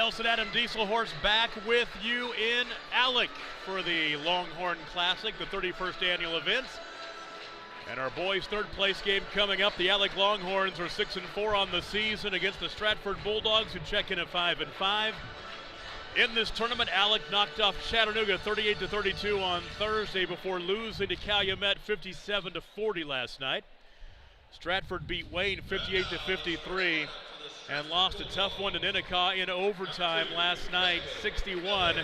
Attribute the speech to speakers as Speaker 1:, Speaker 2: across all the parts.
Speaker 1: Nelson Adam Dieselhorse back with you in Alec for the Longhorn Classic, the 31st annual event. And our boys' third place game coming up. The Alec Longhorns are 6-4 on the season against the Stratford Bulldogs, who check in at 5-5. In this tournament, Alec knocked off Chattanooga 38-32 on Thursday before losing to Calumet 57-40 last night. Stratford beat Wayne 58-53 and lost a tough one to Ninnekah in overtime last night, 61-56.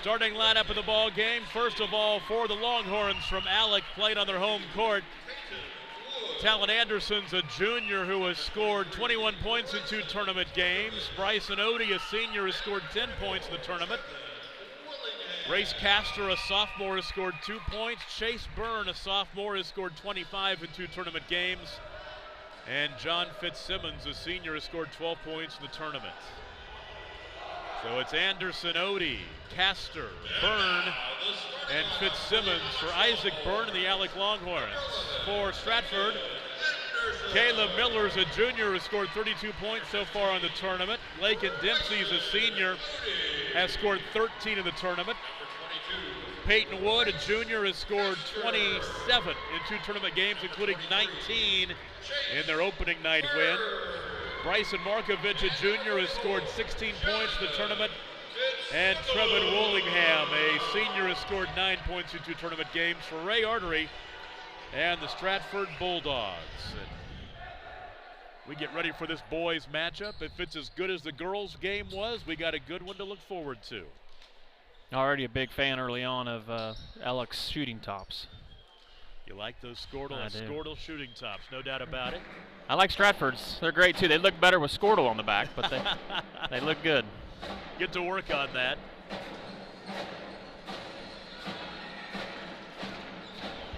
Speaker 1: Starting lineup of the ball game, first of all, for the Longhorns from Alec, played on their home court. Talon Anderson's a junior who has scored 21 points in 2 tournament games. Bryson Odie, a senior, has scored 10 points in the tournament. Grace Castor, a sophomore, has scored 2 points. Chase Byrne, a sophomore, has scored 25 in 2 tournament games. And John Fitzsimmons, a senior, has scored 12 points in the tournament. So it's Anderson, Odie, Castor, Byrne, and Fitzsimmons for Isaac Byrne and the Alec Longhorns. For Stratford, Caleb Miller's a junior who scored 32 points so far in the tournament. Lakin Dempsey's a senior, has scored 13 in the tournament. Peyton Wood, a junior, has scored 27 in 2 tournament games, including 19 in their opening night win. Bryson Markovich, a junior, has scored 16 points in the tournament. And Trevin Willingham, a senior, has scored 9 points in 2 tournament games for Ray Artery and the Stratford Bulldogs. And we get ready for this boys matchup. If it's as good as the girls game was, we got a good one to look forward to.
Speaker 2: Already a big fan early on of Alec's shooting tops.
Speaker 1: You like those Squirtle shooting tops, no doubt about it.
Speaker 2: I like Stratford's. They're great too. They look better with Squirtle on the back, but they look good.
Speaker 1: Get to work on that.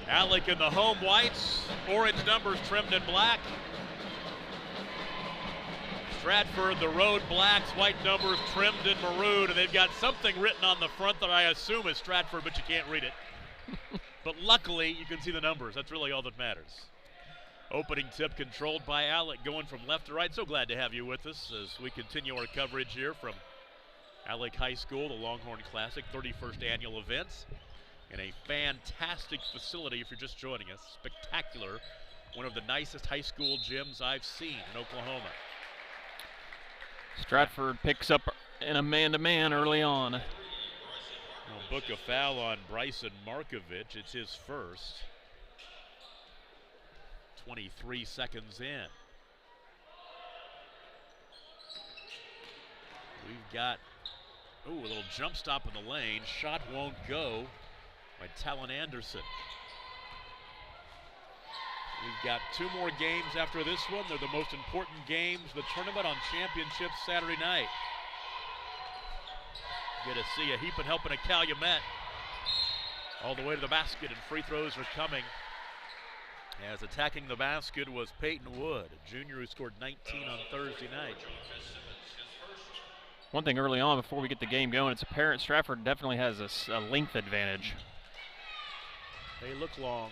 Speaker 1: Alec in the home whites, orange numbers trimmed in black. Stratford, the road blacks, white numbers trimmed in maroon, and they've got something written on the front that I assume is Stratford, but you can't read it. But luckily, you can see the numbers. That's really all that matters. Opening tip controlled by Alec, going from left to right. So glad to have you with us as we continue our coverage here from Alec High School, the Longhorn Classic, 31st annual events, in a fantastic facility if you're just joining us. Spectacular. One of the nicest high school gyms I've seen in Oklahoma.
Speaker 2: Stratford picks up in a man-to-man early on.
Speaker 1: We'll book a foul on Bryson Markovich. It's his first. 23 seconds in. We've got, a little jump stop in the lane. Shot won't go by Talon Anderson. We've got 2 more games after this one. They're the most important games of the tournament on championship Saturday night. Good to see a heaping helping at Calumet. All the way to the basket, and free throws are coming. As attacking the basket was Peyton Wood, a junior who scored 19 on Thursday night.
Speaker 2: One thing early on before we get the game going, it's apparent Stratford definitely has a length advantage.
Speaker 1: They look long.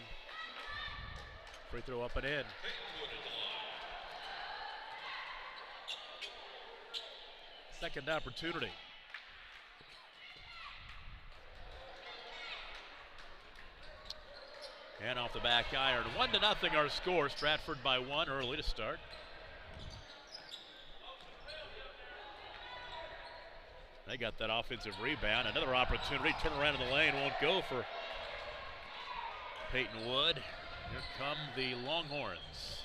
Speaker 1: Free throw up and in. Second opportunity. And off the back iron. 1-0 our score. Stratford by 1 early to start. They got that offensive rebound. Another opportunity. Turn around in the lane. Won't go for Peyton Wood. Here come the Longhorns.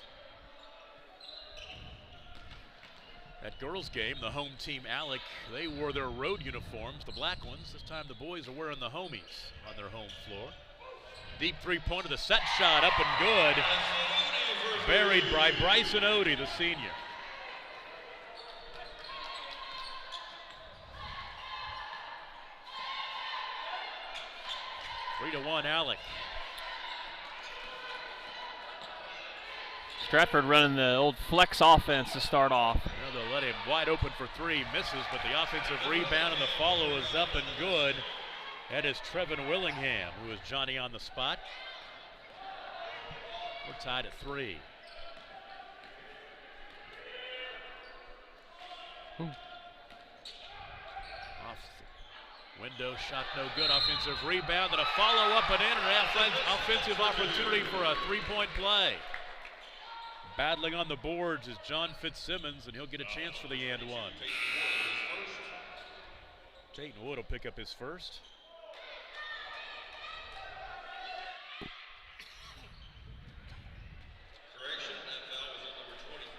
Speaker 1: That girls game, the home team Alec, they wore their road uniforms, the black ones. This time the boys are wearing the homies on their home floor. Deep three-pointer, the set shot up and good. Buried by Bryson Odie, the senior. Three to 1, Alec.
Speaker 2: Stratford running the old flex offense to start off.
Speaker 1: They'll let him wide open for 3, misses, but the offensive rebound and the follow is up and good. That is Trevin Willingham, who is Johnny on the spot. We're tied at 3. Window shot no good. Offensive rebound and a follow-up and in, an offensive opportunity for a three-point play. Battling on the boards is John Fitzsimmons, and he'll get a chance for the and one. Dayton Wood will pick up his first.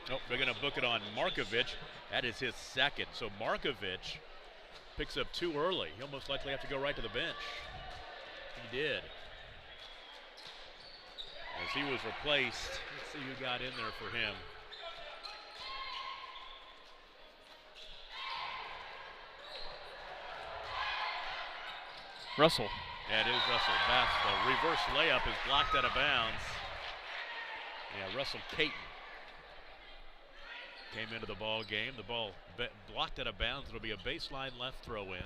Speaker 1: Nope, they're going to book it on Markovic. That is his second. So Markovic picks up too early. He'll most likely have to go right to the bench. He did. As he was replaced, let's see who got in there for him.
Speaker 2: Russell.
Speaker 1: Yeah, it is Russell. The reverse layup is blocked out of bounds. Yeah, Russell Caton came into the ball game. The ball blocked out of bounds. It'll be a baseline left throw in.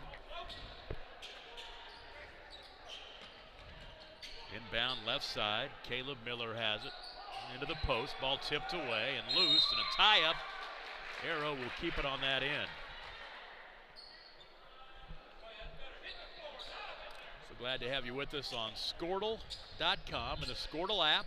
Speaker 1: Inbound left side. Caleb Miller has it into the post. Ball tipped away and loose, and a tie-up. Arrow will keep it on that end. So glad to have you with us on Squirtle.com and the Squirtle app.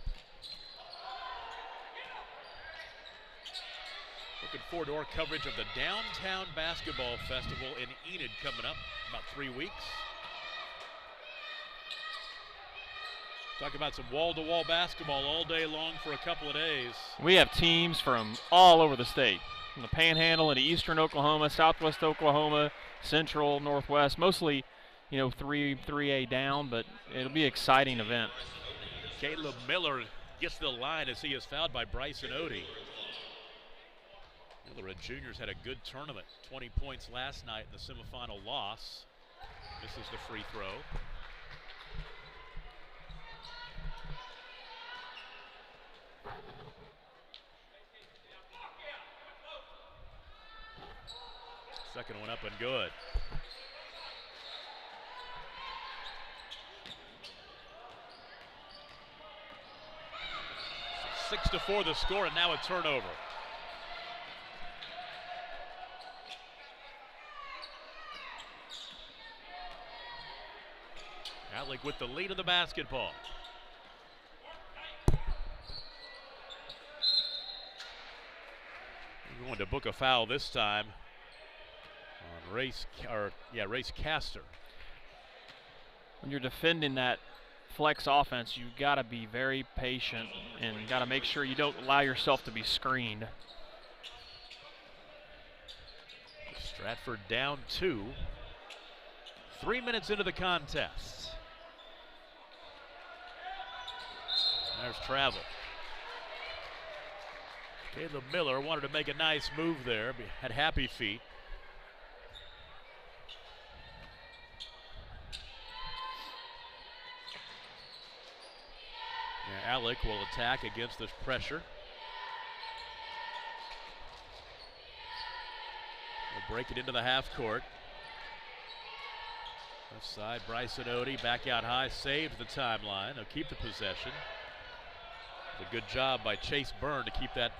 Speaker 1: Looking forward to our coverage of the Downtown Basketball Festival in Enid coming up about 3 weeks. Talk about some wall-to-wall basketball all day long for a couple of days.
Speaker 2: We have teams from all over the state, from the Panhandle into eastern Oklahoma, southwest Oklahoma, central, northwest, mostly, 3A down, but it'll be an exciting event.
Speaker 1: Caleb Miller gets to the line as he is fouled by Bryson Odie. The Red Juniors had a good tournament, 20 points last night in the semifinal loss. This is the free throw. Second one up and good. So 6-4 the score, and now a turnover. Alec with the lead of the basketball. We're going to book a foul this time on Race Caster.
Speaker 2: When you're defending that flex offense, you got to be very patient and got to make sure you don't allow yourself to be screened.
Speaker 1: Stratford down 2. 3 minutes into the contest. There's travel. Caleb Miller wanted to make a nice move there, but had happy feet. Yeah, Alec will attack against this pressure. They'll break it into the half court. Left side, Bryson Odie back out high, saved the timeline. They'll keep the possession. A good job by Chase Byrne to keep that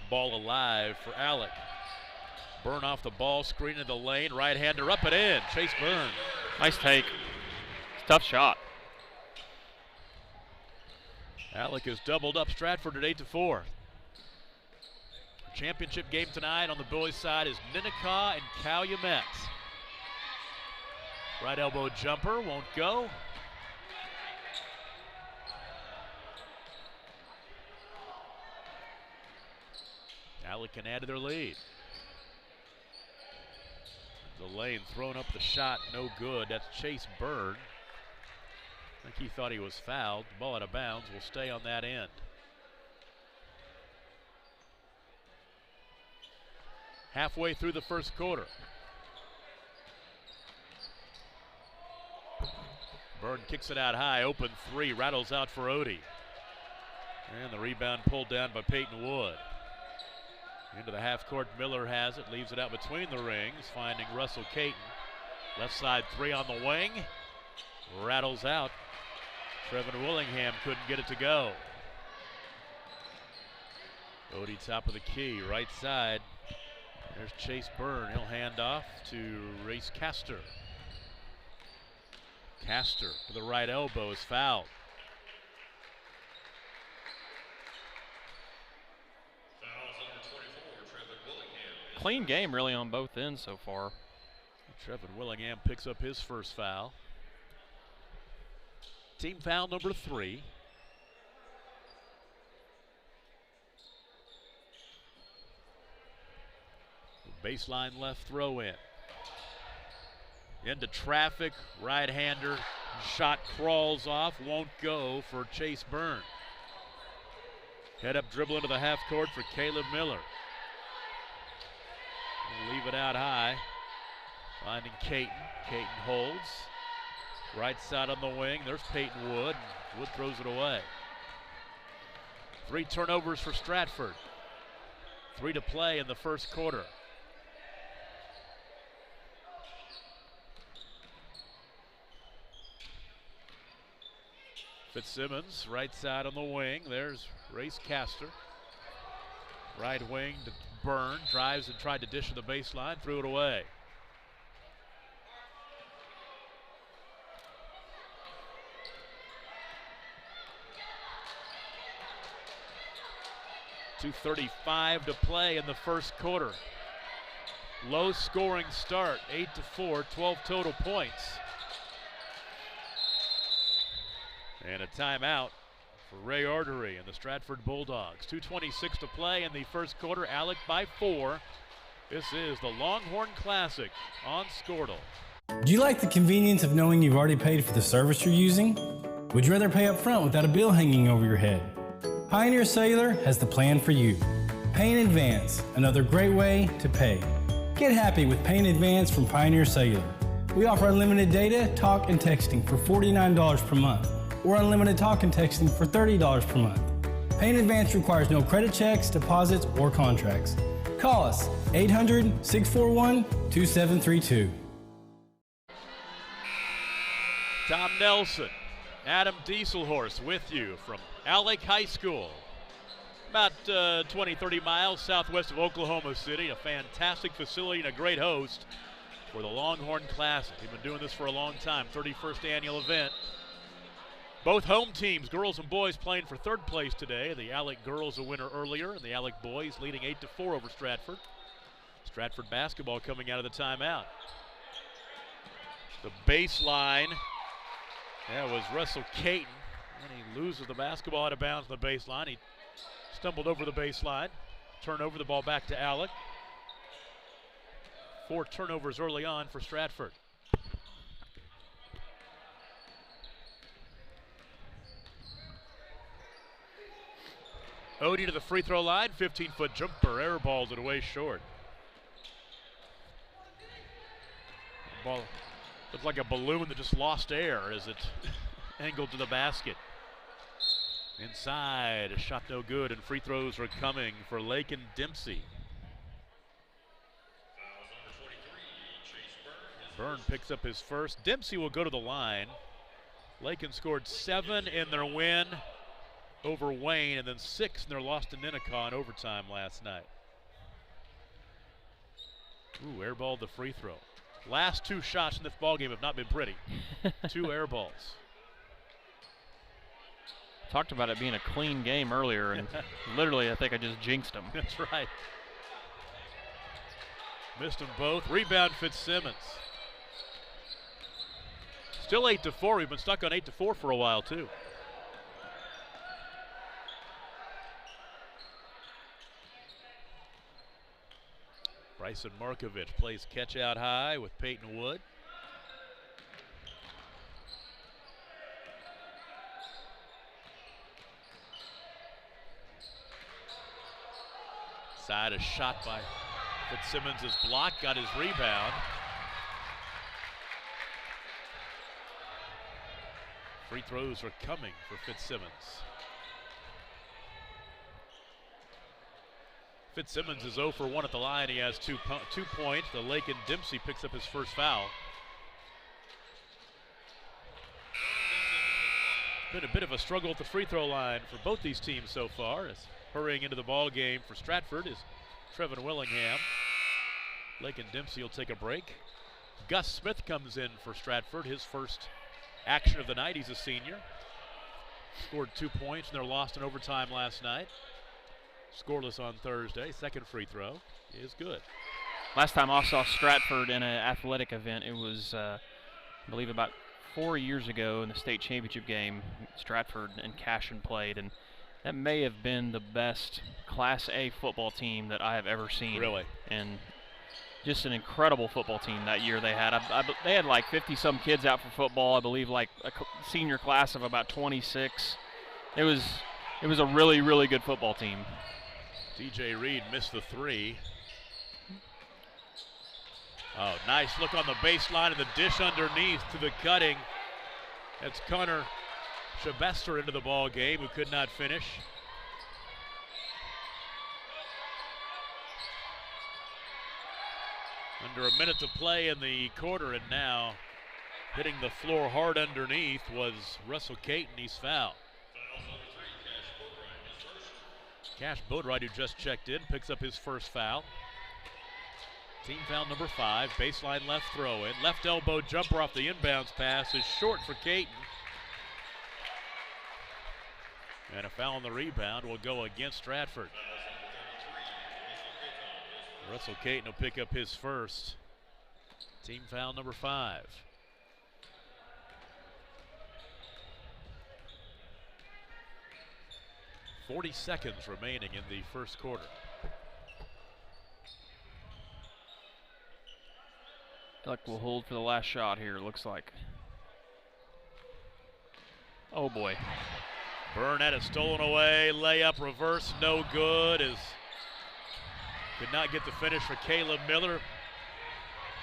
Speaker 1: ball alive for Alec. Byrne off the ball, screen in the lane, right-hander up and in. Chase Byrne.
Speaker 2: Nice take. It's a tough shot.
Speaker 1: Alec has doubled up Stratford at 8-4. Championship game tonight on the boys' side is Ninnekah and Calumet. Right elbow jumper won't go. Alec can add to their lead. The lane thrown up the shot, no good. That's Chase Byrne. I think he thought he was fouled. The ball out of bounds will stay on that end. Halfway through the first quarter. Byrne kicks it out high, open three, rattles out for Odie. And the rebound pulled down by Peyton Wood. Into the half court, Miller has it, leaves it out between the rings, finding Russell Caton. Left side three on the wing, rattles out. Trevin Willingham couldn't get it to go. Odie top of the key, right side. There's Chase Byrne. He'll hand off to Race Castor. Castor to the right elbow is fouled.
Speaker 2: Clean game really on both ends so far.
Speaker 1: Trevin Willingham picks up his first foul. Team foul number 3. Baseline left throw in. Into traffic, right-hander. Shot crawls off, won't go for Chase Byrne. Head up dribble into the half court for Caleb Miller. Leave it out high. Finding Caton. Caton holds. Right side on the wing. There's Peyton Wood. Wood throws it away. 3 turnovers for Stratford. 3 to play in the first quarter. Fitzsimmons, right side on the wing. There's Race Castor. Right wing to Byrne. Drives and tried to dish to the baseline. Threw it away. .235 to play in the first quarter. Low scoring start, 8-4, 12 total points. And a timeout for Ray Artery and the Stratford Bulldogs. 2:26 to play in the first quarter. Alec by 4. This is the Longhorn Classic on Squirtle.
Speaker 3: Do you like the convenience of knowing you've already paid for the service you're using? Would you rather pay up front without a bill hanging over your head? Pioneer Cellular has the plan for you. Pay in advance, another great way to pay. Get happy with Pay in Advance from Pioneer Cellular. We offer unlimited data, talk, and texting for $49 per month, or unlimited talk and texting for $30 per month. Pay in Advance requires no credit checks, deposits, or contracts. Call us 800-641-2732.
Speaker 1: Tom Nelson, Adam Dieselhorst with you from Owl Lake High School. About 20-30 miles southwest of Oklahoma City. A fantastic facility and a great host for the Longhorn Classic. They've been doing this for a long time, 31st annual event. Both home teams, girls and boys, playing for third place today. The Alec girls a winner earlier, and the Alec boys leading 8-4 over Stratford. Stratford basketball coming out of the timeout. The baseline, that was Russell Caton, and he loses the basketball out of bounds on the baseline. He stumbled over the baseline. Turn over the ball back to Alec. 4 turnovers early on for Stratford. Odie to the free throw line, 15-foot jumper, air balls it away short. Ball looked like a balloon that just lost air as it angled to the basket. Inside, a shot no good, and free throws are coming for Lake and Dempsey. Byrne picks up his first. Dempsey will go to the line. Lakin scored 7 in their win over Wayne, and then 6 in their loss to Ninnekah in overtime last night. Ooh, airballed the free throw. Last 2 shots in this ballgame have not been pretty. 2 air balls.
Speaker 2: Talked about it being a clean game earlier, and literally I think I just jinxed him.
Speaker 1: That's right. Missed them both. Rebound Fitzsimmons. Still 8-4. We've been stuck on 8-4 for a while too. Bryson Markovich plays catch out high with Peyton Wood. Side a shot by Fitzsimmons is blocked, got his rebound. Free throws are coming for Fitzsimmons. Fitzsimmons is 0 for 1 at the line. He has 2 points. The Lake and Dempsey picks up his first foul. Been a bit of a struggle at the free throw line for both these teams so far. As hurrying into the ball game for Stratford is Trevin Willingham. Lake and Dempsey will take a break. Gus Smith comes in for Stratford, his first action of the night. He's a senior. Scored 2 points in their loss in overtime last night. Scoreless on Thursday. Second free throw is good.
Speaker 2: Last time I saw Stratford in an athletic event, it was, I believe, about 4 years ago in the state championship game. Stratford and Cashion played, and that may have been the best Class A football team that I have ever seen.
Speaker 1: Really?
Speaker 2: And just an incredible football team that year they had. They had like 50-some kids out for football. I believe like a senior class of about 26. It was a really, really good football team.
Speaker 1: TJ Reed missed the three. Oh, nice look on the baseline and the dish underneath to the cutting. That's Connor Shabester into the ball game, who could not finish. Under a minute to play in the quarter, and now hitting the floor hard underneath was Russell Caton. He's fouled. Cash Boatwright, who just checked in, picks up his first foul. Team foul number 5, baseline left throw in. Left elbow jumper off the inbounds pass is short for Caton. And a foul on the rebound will go against Stratford. Russell Caton will pick up his first. Team foul number 5. .40 seconds remaining in the first quarter.
Speaker 2: Luck will hold for the last shot here, it looks like. Oh boy.
Speaker 1: Burnett is stolen away. Layup reverse, no good. Could not get the finish for Caleb Miller.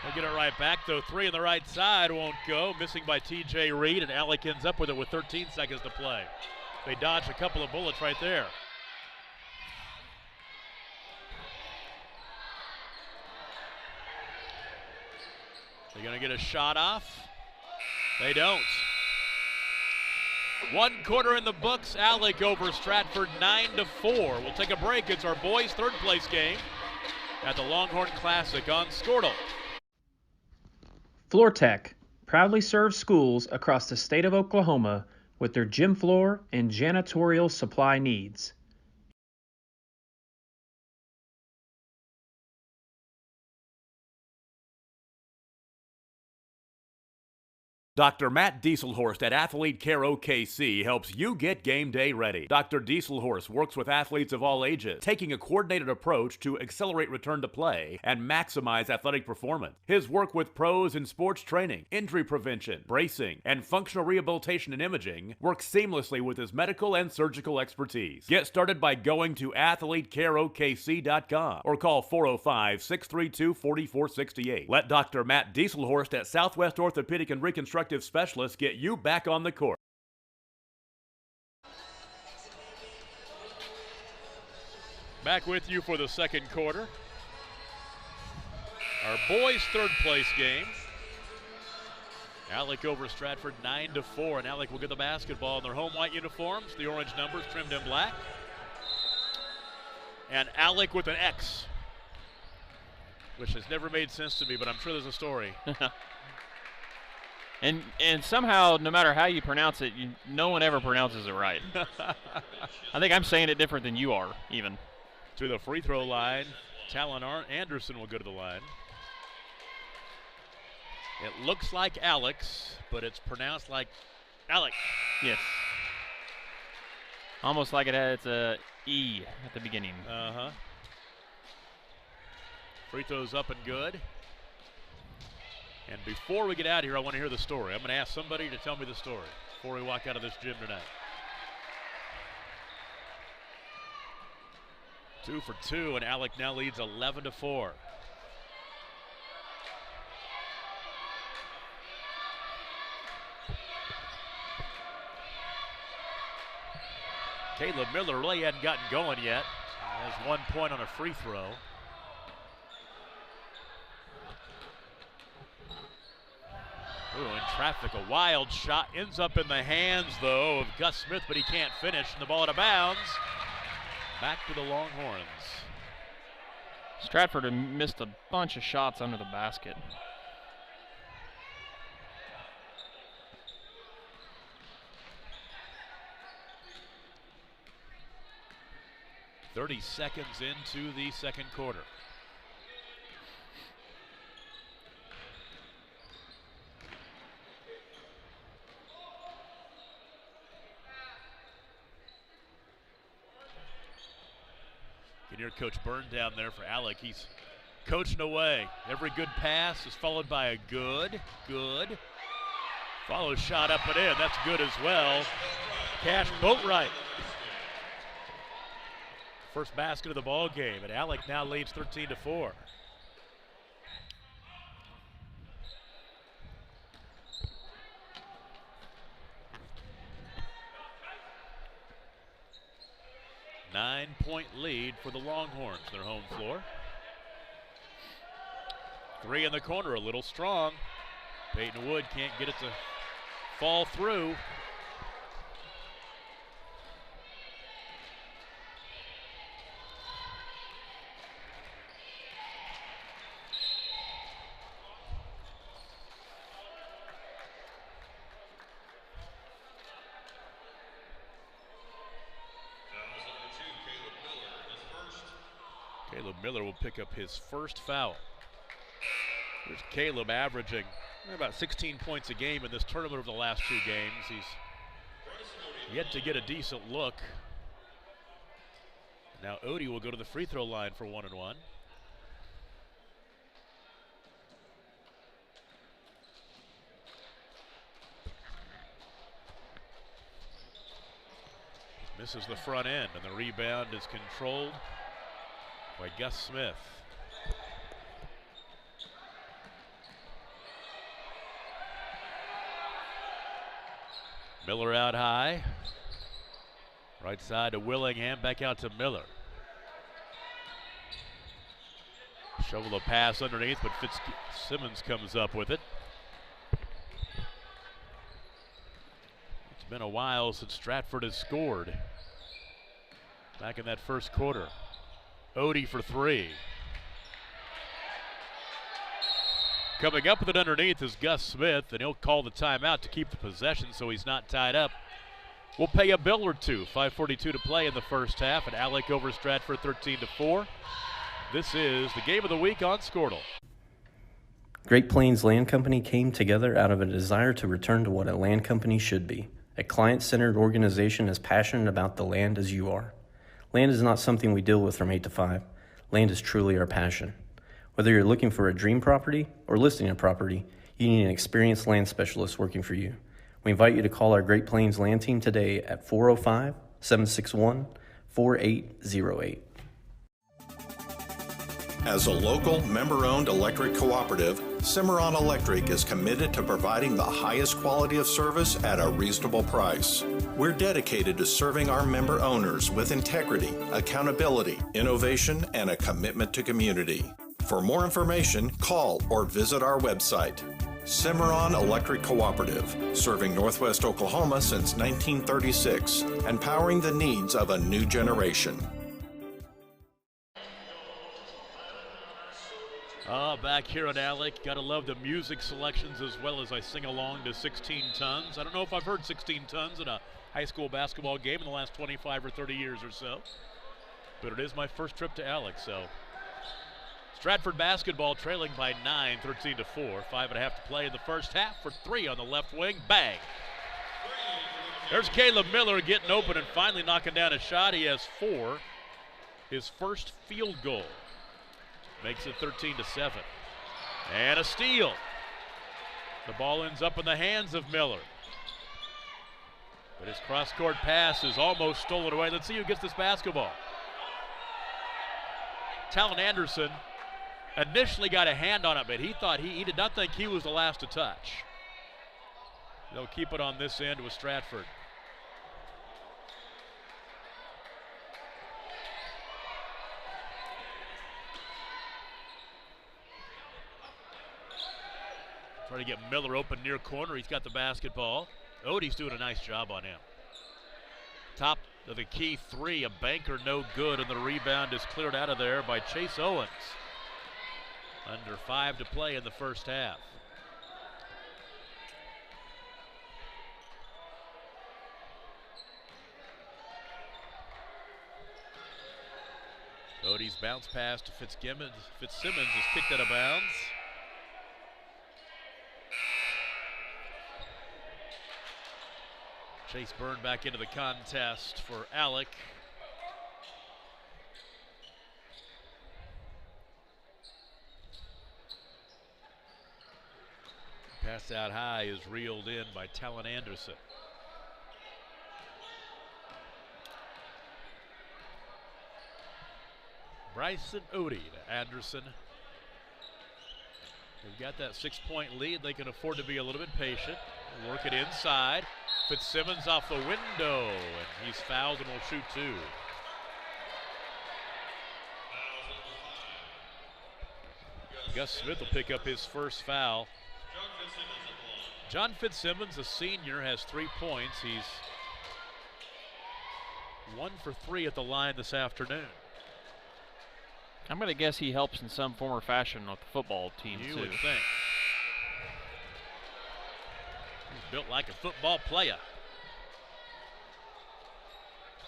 Speaker 1: He'll get it right back though. 3 on the right side won't go. Missing by TJ Reed, and Alec ends up with it with 13 seconds to play. They dodged a couple of bullets right there. They're going to get a shot off. They don't. 1 quarter in the books. Alec over Stratford 9-4. We'll take a break. It's our boys' third place game at the Longhorn Classic on Scortle.
Speaker 4: Floor Tech proudly serves schools across the state of Oklahoma with their gym floor and janitorial supply needs.
Speaker 5: Dr. Matt Dieselhorst at Athlete Care OKC helps you get game day ready. Dr. Dieselhorst works with athletes of all ages, taking a coordinated approach to accelerate return to play and maximize athletic performance. His work with pros in sports training, injury prevention, bracing, and functional rehabilitation and imaging works seamlessly with his medical and surgical expertise. Get started by going to athletecareokc.com or call 405-632-4468. Let Dr. Matt Dieselhorst at Southwest Orthopedic and Reconstructive Specialists get you back on the court.
Speaker 1: Back with you for the second quarter. Our boys' third place game. Alec over Stratford 9-4, and Alec will get the basketball in their home white uniforms, the orange numbers trimmed in black. And Alec with an X, which has never made sense to me, but I'm sure there's a story.
Speaker 2: And somehow, no matter how you pronounce it, no one ever pronounces it right. I think I'm saying it different than you are, even.
Speaker 1: To the free throw line, Talon Anderson will go to the line. It looks like Alex, but it's pronounced like Alec.
Speaker 2: Yes. Almost like it's a E at the beginning.
Speaker 1: Uh-huh. Free throw's up and good. And before we get out of here, I want to hear the story. I'm going to ask somebody to tell me the story before we walk out of this gym tonight. 2 for 2, and Alec now leads 11-4. Caleb Miller really hadn't gotten going yet. He has 1 point on a free throw. Ooh, in traffic, a wild shot ends up in the hands, though, of Gus Smith, but he can't finish. And the ball out of bounds. Back to the Longhorns.
Speaker 2: Stratford had missed a bunch of shots under the basket.
Speaker 1: .30 seconds into the second quarter. You can hear Coach Byrne down there for Alec. He's coaching away. Every good pass is followed by a good. Follow shot up and in. That's good as well. Cash Boatwright. First basket of the ball game, and Alec now leads 13-4. Nine-point lead for the Longhorns, their home floor. Three in the corner, a little strong. Peyton Wood can't get it to fall through. Caleb Miller will pick up his first foul. There's Caleb averaging about 16 points a game in this tournament over the last two games. He's yet to get a decent look. Now Odie will go to the free throw line for 1-1. Misses the front end, and the rebound is controlled by Gus Smith. Miller out high. Right side to Willingham, back out to Miller. Shovel a pass underneath, but Fitzsimmons comes up with it. It's been a while since Stratford has scored. Back in that first quarter. Odie for three. Coming up with it underneath is Gus Smith, and he'll call the timeout to keep the possession so he's not tied up. We'll pay a bill or two. 5:42 to play in the first half, and Alec over Stratford 13-4. This is the game of the week on Squirtle.
Speaker 6: Great Plains Land Company came together out of a desire to return to what a land company should be, a client-centered organization as passionate about the land as you are. Land is not something we deal with from 8 to 5. Land is truly our passion. Whether you're looking for a dream property or listing a property, you need an experienced land specialist working for you. We invite you to call our Great Plains Land Team today at 405-761-4808.
Speaker 7: As a local, member-owned electric cooperative, Cimarron Electric is committed to providing the highest quality of service at a reasonable price. We're dedicated to serving our member owners with integrity, accountability, innovation, and a commitment to community. For more information, call or visit our website. Cimarron Electric Cooperative, serving Northwest Oklahoma since 1936, and powering the needs of a new generation.
Speaker 1: Back here at Alec, gotta love the music selections as well as I sing along to 16 Tons. I don't know if I've heard 16 Tons in a high school basketball game in the last 25 or 30 years or so, but it is my first trip to Alec, so. Stratford basketball trailing by 9, 13-4. 5.5 to play in the first half for three on the left wing. Bang! There's Caleb Miller getting open and finally knocking down a shot. He has 4. His first field goal. Makes it 13-7. And a steal. The ball ends up in the hands of Miller. But his cross-court pass is almost stolen away. Let's see who gets this basketball. Talon Anderson initially got a hand on it, but he did not think he was the last to touch. They'll keep it on this end with Stratford. Trying to get Miller open near corner. He's got the basketball. Odie's doing a nice job on him. Top to the key three. A banker no good, and the rebound is cleared out of there by Chase Owens. Under 5 to play in the first half. Cody's bounce pass to Fitzsimmons is kicked out of bounds. Chase Byrne back into the contest for Alec. Pass out high is reeled in by Talon Anderson. Bryson Odie to Anderson. They've got that 6-point lead. They can afford to be a little bit patient. Work it inside. Fitzsimmons off the window, and he's fouled and will shoot 2. Gus Smith will pick up his first foul. John Fitzsimmons, a senior, has 3 points. He's 1 for 3 at the line this afternoon.
Speaker 2: I'm going to guess he helps in some form or fashion with the football team,
Speaker 1: You
Speaker 2: too.
Speaker 1: would think. He's built like a football player.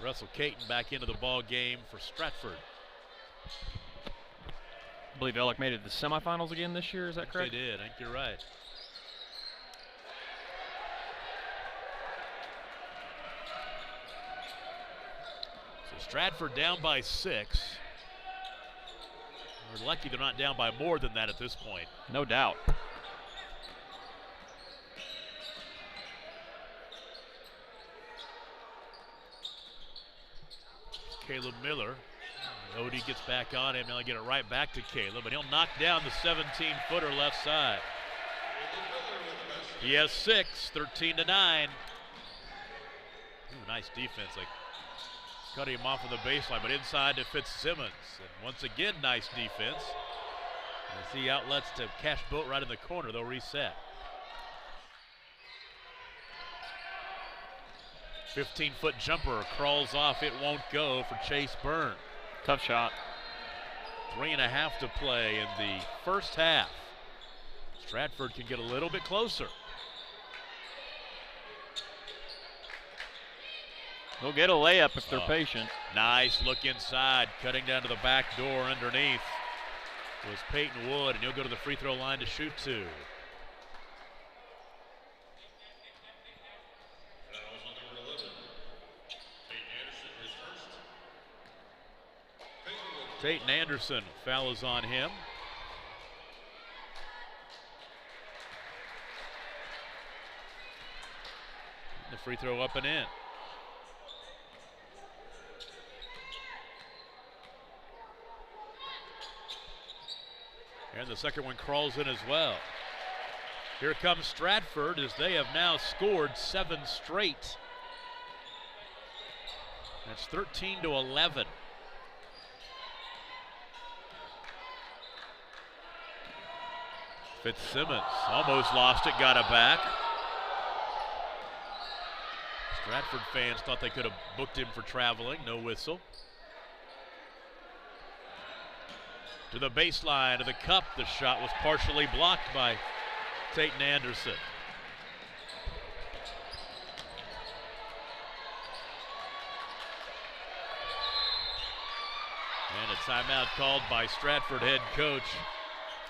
Speaker 1: Russell Caton back into the ball game for Stratford.
Speaker 2: I believe Alec made it to the semifinals again this year, is that correct?
Speaker 1: They did, I think you're right. So Stratford down by 6. We're lucky they're not down by more than that at this point.
Speaker 2: No doubt.
Speaker 1: Caleb Miller. Odie gets back on him. Now get it right back to Caleb, and he'll knock down the 17-footer left side. He has 6, 13 to 9. Ooh, nice defense. Like cut him off of the baseline, but inside to Fitzsimmons. And once again, nice defense. As he outlets to Cash Boat right in the corner, they'll reset. 15-foot jumper crawls off. It won't go for Chase Byrne.
Speaker 2: Tough shot.
Speaker 1: 3.5 to play in the first half. Stratford can get a little bit closer.
Speaker 2: They'll get a layup if they're patient.
Speaker 1: Nice look inside, cutting down to the back door underneath was Peyton Wood, and he'll go to the free throw line to shoot 2. Peyton Anderson, foul is on him. The free throw up and in. And the second one crawls in as well. Here comes Stratford as they have now scored 7 straight. That's 13 to 11. Fitzsimmons almost lost it, got it back. Stratford fans thought they could have booked him for traveling, no whistle. To the baseline, to the cup. The shot was partially blocked by Peyton Anderson. And a timeout called by Stratford head coach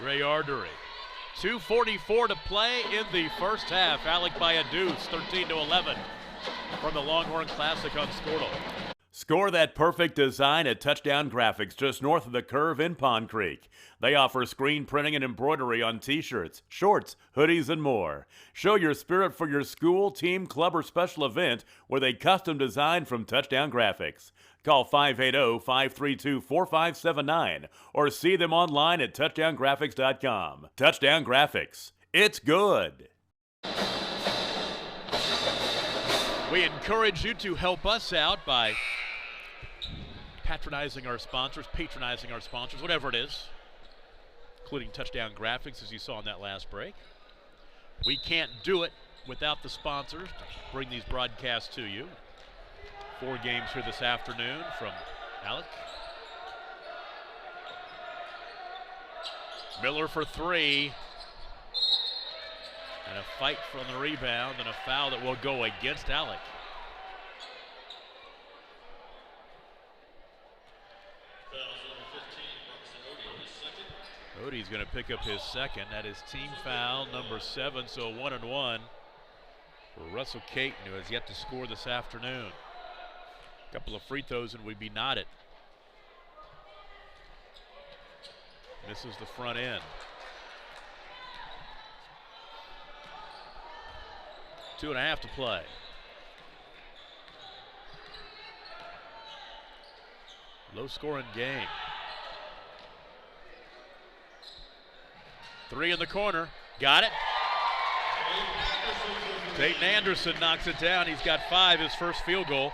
Speaker 1: Ray Artery. 2:44 to play in the first half. Alec by a deuce, 13 to 11 from the Longhorn Classic on Squirtle.
Speaker 5: Score that perfect design at Touchdown Graphics just north of the curve in Pond Creek. They offer screen printing and embroidery on t-shirts, shorts, hoodies, and more. Show your spirit for your school, team, club, or special event with a custom design from Touchdown Graphics. Call 580-532-4579 or see them online at touchdowngraphics.com. Touchdown Graphics. It's good.
Speaker 1: We encourage you to help us out by patronizing our sponsors, whatever it is, including Touchdown Graphics, as you saw in that last break. We can't do it without the sponsors to bring these broadcasts to you. 4 games here this afternoon from Alec. Miller for 3. And a fight from the rebound and a foul that will go against Alec. Odie's going to pick up his second. That is team foul number 7, so 1-and-1 for Russell Caton, who has yet to score this afternoon. A couple of free throws and we'd be knotted. Misses the front end. 2.5 to play. Low scoring game. 3 in the corner. Got it. Peyton Anderson knocks it down. He's got 5, his first field goal.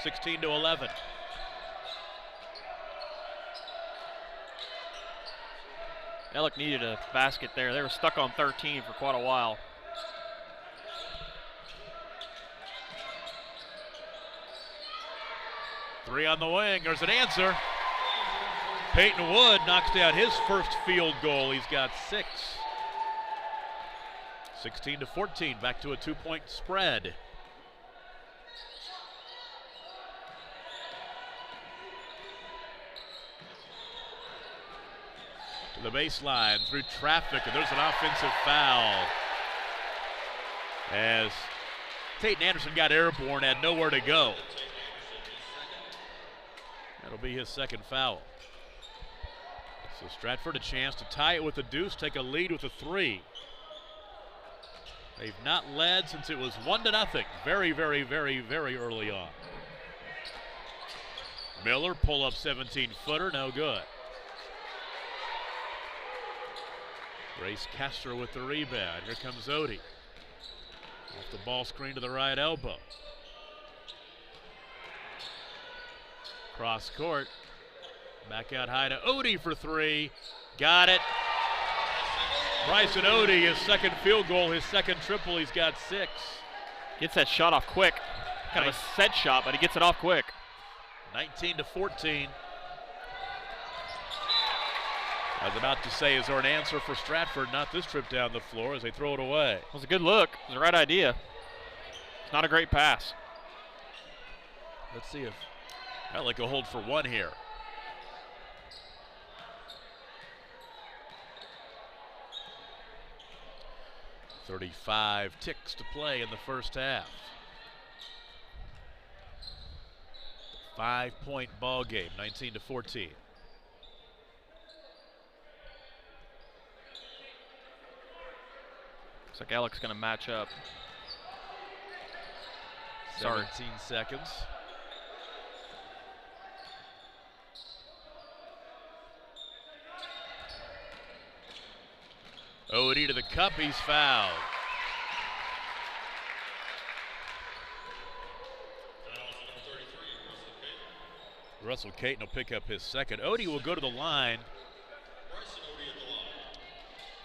Speaker 1: 16-11.
Speaker 2: Alec needed a basket there. They were stuck on 13 for quite a while.
Speaker 1: Three on the wing. There's an answer. Peyton Wood knocks down his first field goal. He's got 6. 16-14. Back to a 2-point spread. To the baseline through traffic, and there's an offensive foul. As Peyton Anderson got airborne, had nowhere to go. That'll be his second foul. So Stratford a chance to tie it with a deuce, take a lead with a 3. They've not led since it was 1-0. Very, very, very, very early on. Miller pull up 17-footer, no good. Grace Castro with the rebound. Here comes Odie. Off the ball screen to the right elbow. Cross court. Back out high to Odie for 3. Got it. Bryson Odie, his second field goal, his second triple. He's got 6.
Speaker 2: Gets that shot off quick. Kind of a set shot, but he gets it off quick.
Speaker 1: 19-14. I was about to say, is there an answer for Stratford? Not this trip down the floor as they throw it away.
Speaker 2: It was a good look. It was the right idea. It's not a great pass.
Speaker 1: Let's see if Alec will hold for 1 here. .35 ticks to play in the first half. 5-point ball game, 19-14.
Speaker 2: Looks like Alec's going to match up.
Speaker 1: 17 seconds. Odie to the cup, he's fouled. Russell Caton will pick up his second. Odie will go to the line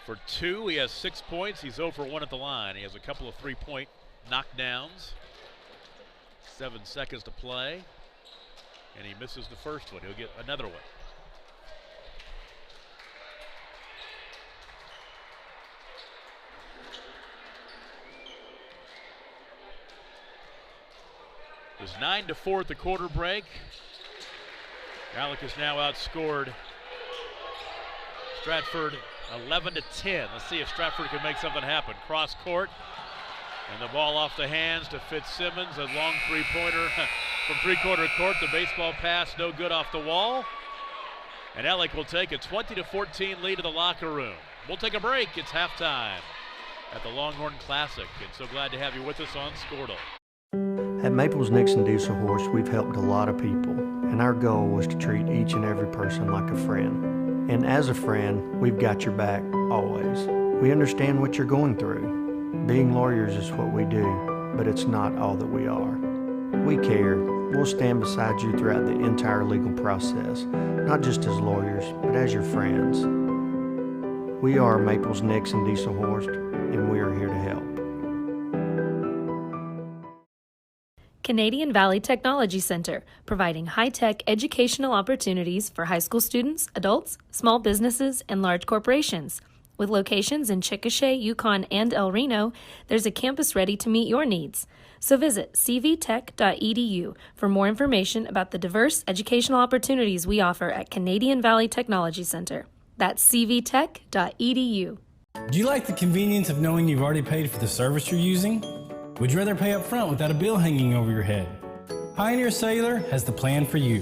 Speaker 1: for 2. He has 6 points. He's 0 for 1 at the line. He has a couple of 3-point knockdowns. 7 seconds to play. And he misses the first one. He'll get another one. It was 9-4 at the quarter break. Alec has now outscored Stratford 11-10. Let's see if Stratford can make something happen. Cross court, and the ball off the hands to Fitzsimmons. A long 3-pointer from 3-quarter court. The baseball pass no good off the wall. And Alec will take a 20-14 lead to the locker room. We'll take a break. It's halftime at the Longhorn Classic. And so glad to have you with us on Scortle.
Speaker 8: At Maples Nixon Diesel Horse, we've helped a lot of people, and our goal was to treat each and every person like a friend. And as a friend, we've got your back, always. We understand what you're going through. Being lawyers is what we do, but it's not all that we are. We care. We'll stand beside you throughout the entire legal process, not just as lawyers, but as your friends. We are Maples Nixon Diesel Horse, and we are here to help.
Speaker 9: Canadian Valley Technology Center, providing high-tech educational opportunities for high school students, adults, small businesses, and large corporations. With locations in Chickasha, Yukon, and El Reno, there's a campus ready to meet your needs. So visit cvtech.edu for more information about the diverse educational opportunities we offer at Canadian Valley Technology Center. That's cvtech.edu.
Speaker 3: Do you like the convenience of knowing you've already paid for the service you're using? Would you rather pay up front without a bill hanging over your head? Pioneer Cellular has the plan for you.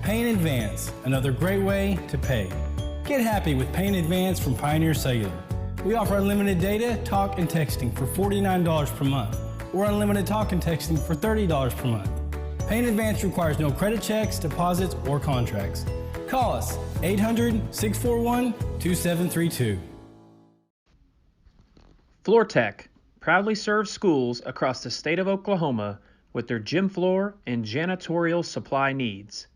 Speaker 3: Pay in advance, another great way to pay. Get happy with Pay in Advance from Pioneer Cellular. We offer unlimited data, talk, and texting for $49 per month, or unlimited talk and texting for $30 per month. Pay in Advance requires no credit checks, deposits, or contracts. Call us 800-641-2732.
Speaker 4: FloorTech proudly serves schools across the state of Oklahoma with their gym floor and janitorial supply needs.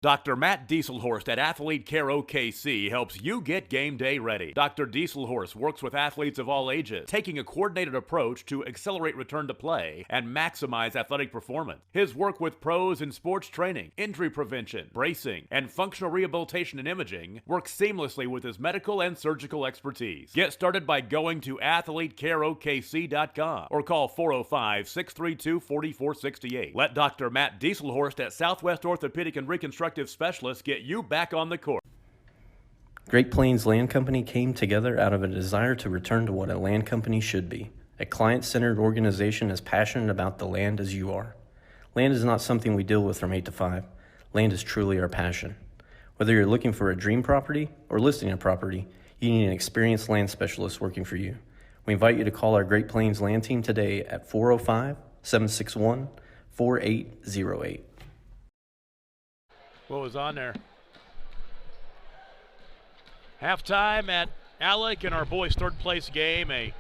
Speaker 5: Dr. Matt Dieselhorst at Athlete Care OKC helps you get game day ready. Dr. Dieselhorst works with athletes of all ages, taking a coordinated approach to accelerate return to play and maximize athletic performance. His work with pros in sports training, injury prevention, bracing, and functional rehabilitation and imaging works seamlessly with his medical and surgical expertise. Get started by going to athletecareokc.com or call 405-632-4468. Let Dr. Matt Dieselhorst at Southwest Orthopedic and Reconstructive Specialists get you back on the court.
Speaker 6: Great Plains Land Company came together out of a desire to return to what a land company should be, a client-centered organization as passionate about the land as you are. Land is not something we deal with from 8 to 5. Land is truly our passion. Whether you're looking for a dream property or listing a property, you need an experienced land specialist working for you. We invite you to call our Great Plains Land team today at 405-761-4808.
Speaker 1: What was on there? Halftime at Alec in our boys' third place game. A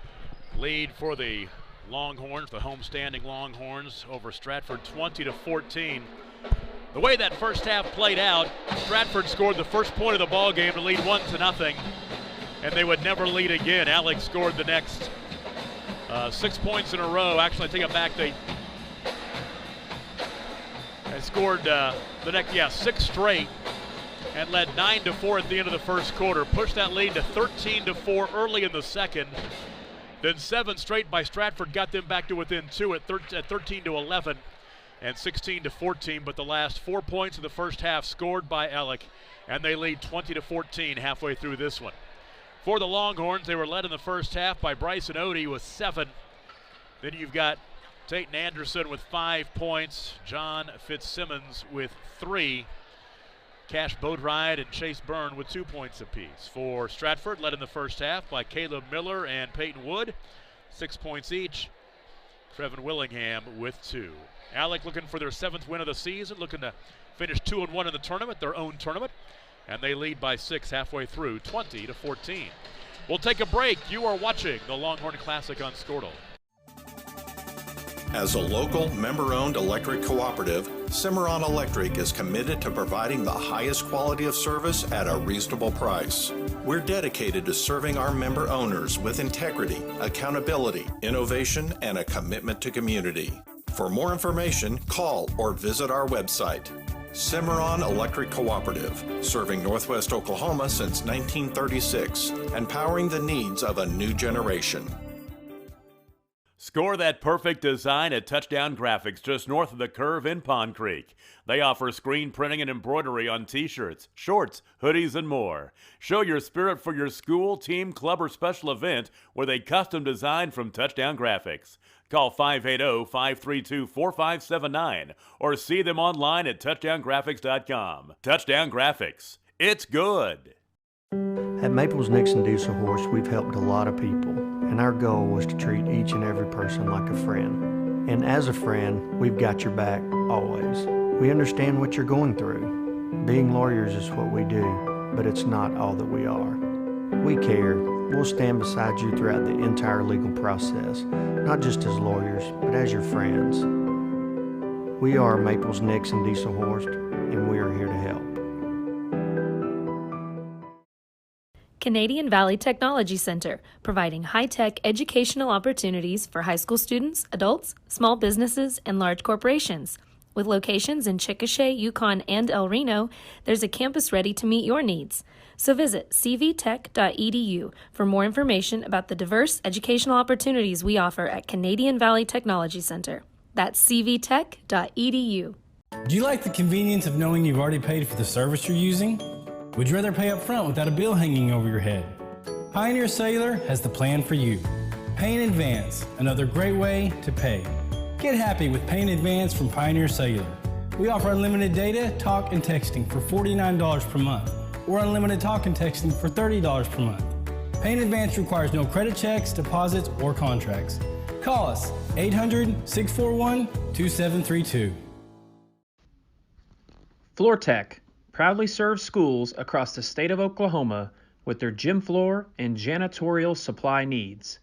Speaker 1: lead for the Longhorns, the homestanding Longhorns, over Stratford 20-14. The way that first half played out, Stratford scored the first point of the ball game to lead 1-0, and they would never lead again. Alec scored the next 6 points in a row. Actually, I take it back. They scored the next, 6 straight, and led 9-4 at the end of the first quarter. Pushed that lead to 13-4 early in the second. Then 7 straight by Stratford got them back to within 2 at 13-11 and 16-14. But the last 4 points of the first half scored by Alec, and they lead 20-14 halfway through this one. For the Longhorns, they were led in the first half by Bryson Odie with 7. Then you've got Tayton Anderson with 5 points, John Fitzsimmons with 3, Cash Boatride and Chase Byrne with 2 points apiece. For Stratford, led in the first half by Caleb Miller and Peyton Wood, 6 points each. Trevin Willingham with 2. Alec looking for their 7th win of the season, looking to finish 2-1 in the tournament, their own tournament, and they lead by 6 halfway through, 20-14. We'll take a break. You are watching the Longhorn Classic on Squirtle.
Speaker 7: As a local, member-owned electric cooperative, Cimarron Electric is committed to providing the highest quality of service at a reasonable price. We're dedicated to serving our member owners with integrity, accountability, innovation, and a commitment to community. For more information, call or visit our website. Cimarron Electric Cooperative, serving Northwest Oklahoma since 1936 and powering the needs of a new generation.
Speaker 5: Score that perfect design at Touchdown Graphics just north of the curve in Pond Creek. They offer screen printing and embroidery on t-shirts, shorts, hoodies, and more. Show your spirit for your school, team, club, or special event with a custom design from Touchdown Graphics. Call 580-532-4579 or see them online at touchdowngraphics.com. Touchdown Graphics. It's good.
Speaker 8: At Maples Nixon Diesel Horse, we've helped a lot of people, and our goal was to treat each and every person like a friend. And as a friend, we've got your back always. We understand what you're going through. Being lawyers is what we do, but it's not all that we are. We care. We'll stand beside you throughout the entire legal process, not just as lawyers, but as your friends. We are Maples Nixon Diesel Horse, and we are here to help.
Speaker 9: Canadian Valley Technology Center, providing high-tech educational opportunities for high school students, adults, small businesses, and large corporations. With locations in Chickasha, Yukon, and El Reno, there's a campus ready to meet your needs. So visit cvtech.edu for more information about the diverse educational opportunities we offer at Canadian Valley Technology Center. That's cvtech.edu.
Speaker 3: Do you like the convenience of knowing you've already paid for the service you're using? Would you rather pay up front without a bill hanging over your head? Pioneer Cellular has the plan for you. Pay in advance, another great way to pay. Get happy with Pay in Advance from Pioneer Cellular. We offer unlimited data, talk, and texting for $49 per month, or unlimited talk and texting for $30 per month. Pay in Advance requires no credit checks, deposits, or contracts. Call us 800-641-2732.
Speaker 4: FloorTech proudly serves schools across the state of Oklahoma with their gym floor and janitorial supply needs.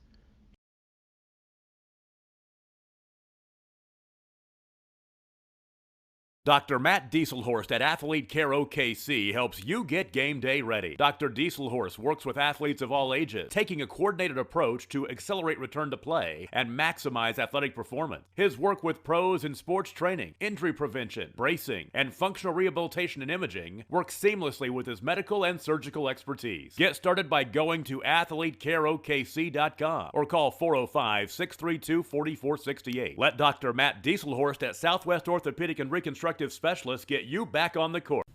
Speaker 5: Dr. Matt Dieselhorst at Athlete Care OKC helps you get game day ready. Dr. Dieselhorst works with athletes of all ages, taking a coordinated approach to accelerate return to play and maximize athletic performance. His work with pros in sports training, injury prevention, bracing, and functional rehabilitation and imaging works seamlessly with his medical and surgical expertise. Get started by going to athletecareokc.com or call 405-632-4468. Let Dr. Matt Dieselhorst at Southwest Orthopedic and Reconstructive Specialists get you back on the court.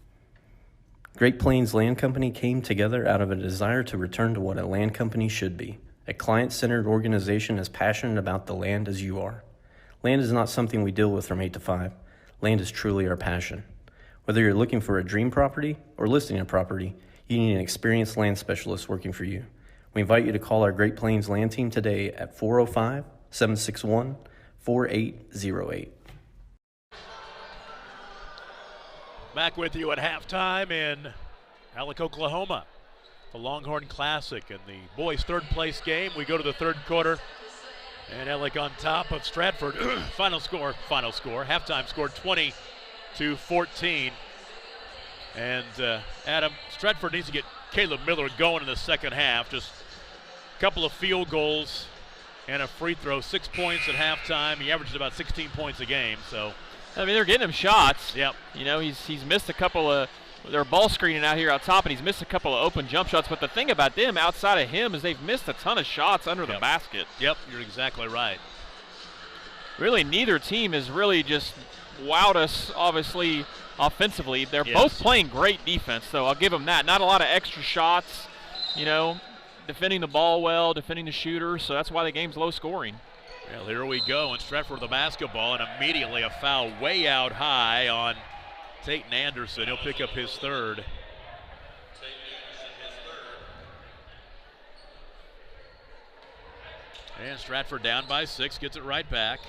Speaker 6: Great Plains Land Company came together out of a desire to return to what a land company should be, a client-centered organization as passionate about the land as you are. Land is not something we deal with from 8 to 5. Land is truly our passion. Whether you're looking for a dream property or listing a property, you need an experienced land specialist working for you. We invite you to call our Great Plains Land Team today at 405-761-4808.
Speaker 1: Back with you at halftime in Alec, Oklahoma. The Longhorn Classic and the boys' third place game. We go to the third quarter, and Alec on top of Stratford. Final score, halftime score 20-14. And Adam, Stratford needs to get Caleb Miller going in the second half. Just a couple of field goals and a free throw. 6 points at halftime. He averages about 16 points a game, so.
Speaker 2: I mean, they're getting him shots.
Speaker 1: Yep.
Speaker 2: You know, he's missed a couple of, they're ball screening out here out top, and he's missed a couple of open jump shots. But the thing about them outside of him is they've missed a ton of shots under the basket.
Speaker 1: Yep, you're exactly right.
Speaker 2: Really, neither team has really just wowed us, obviously, offensively. They're both playing great defense, so I'll give them that. Not a lot of extra shots, you know, defending the ball well, defending the shooter, so that's why the game's low scoring.
Speaker 1: Well, here we go, and Stratford with the basketball, and immediately a foul way out high on Tayton Anderson. He'll pick up his third. And Stratford down by 6, gets it right back.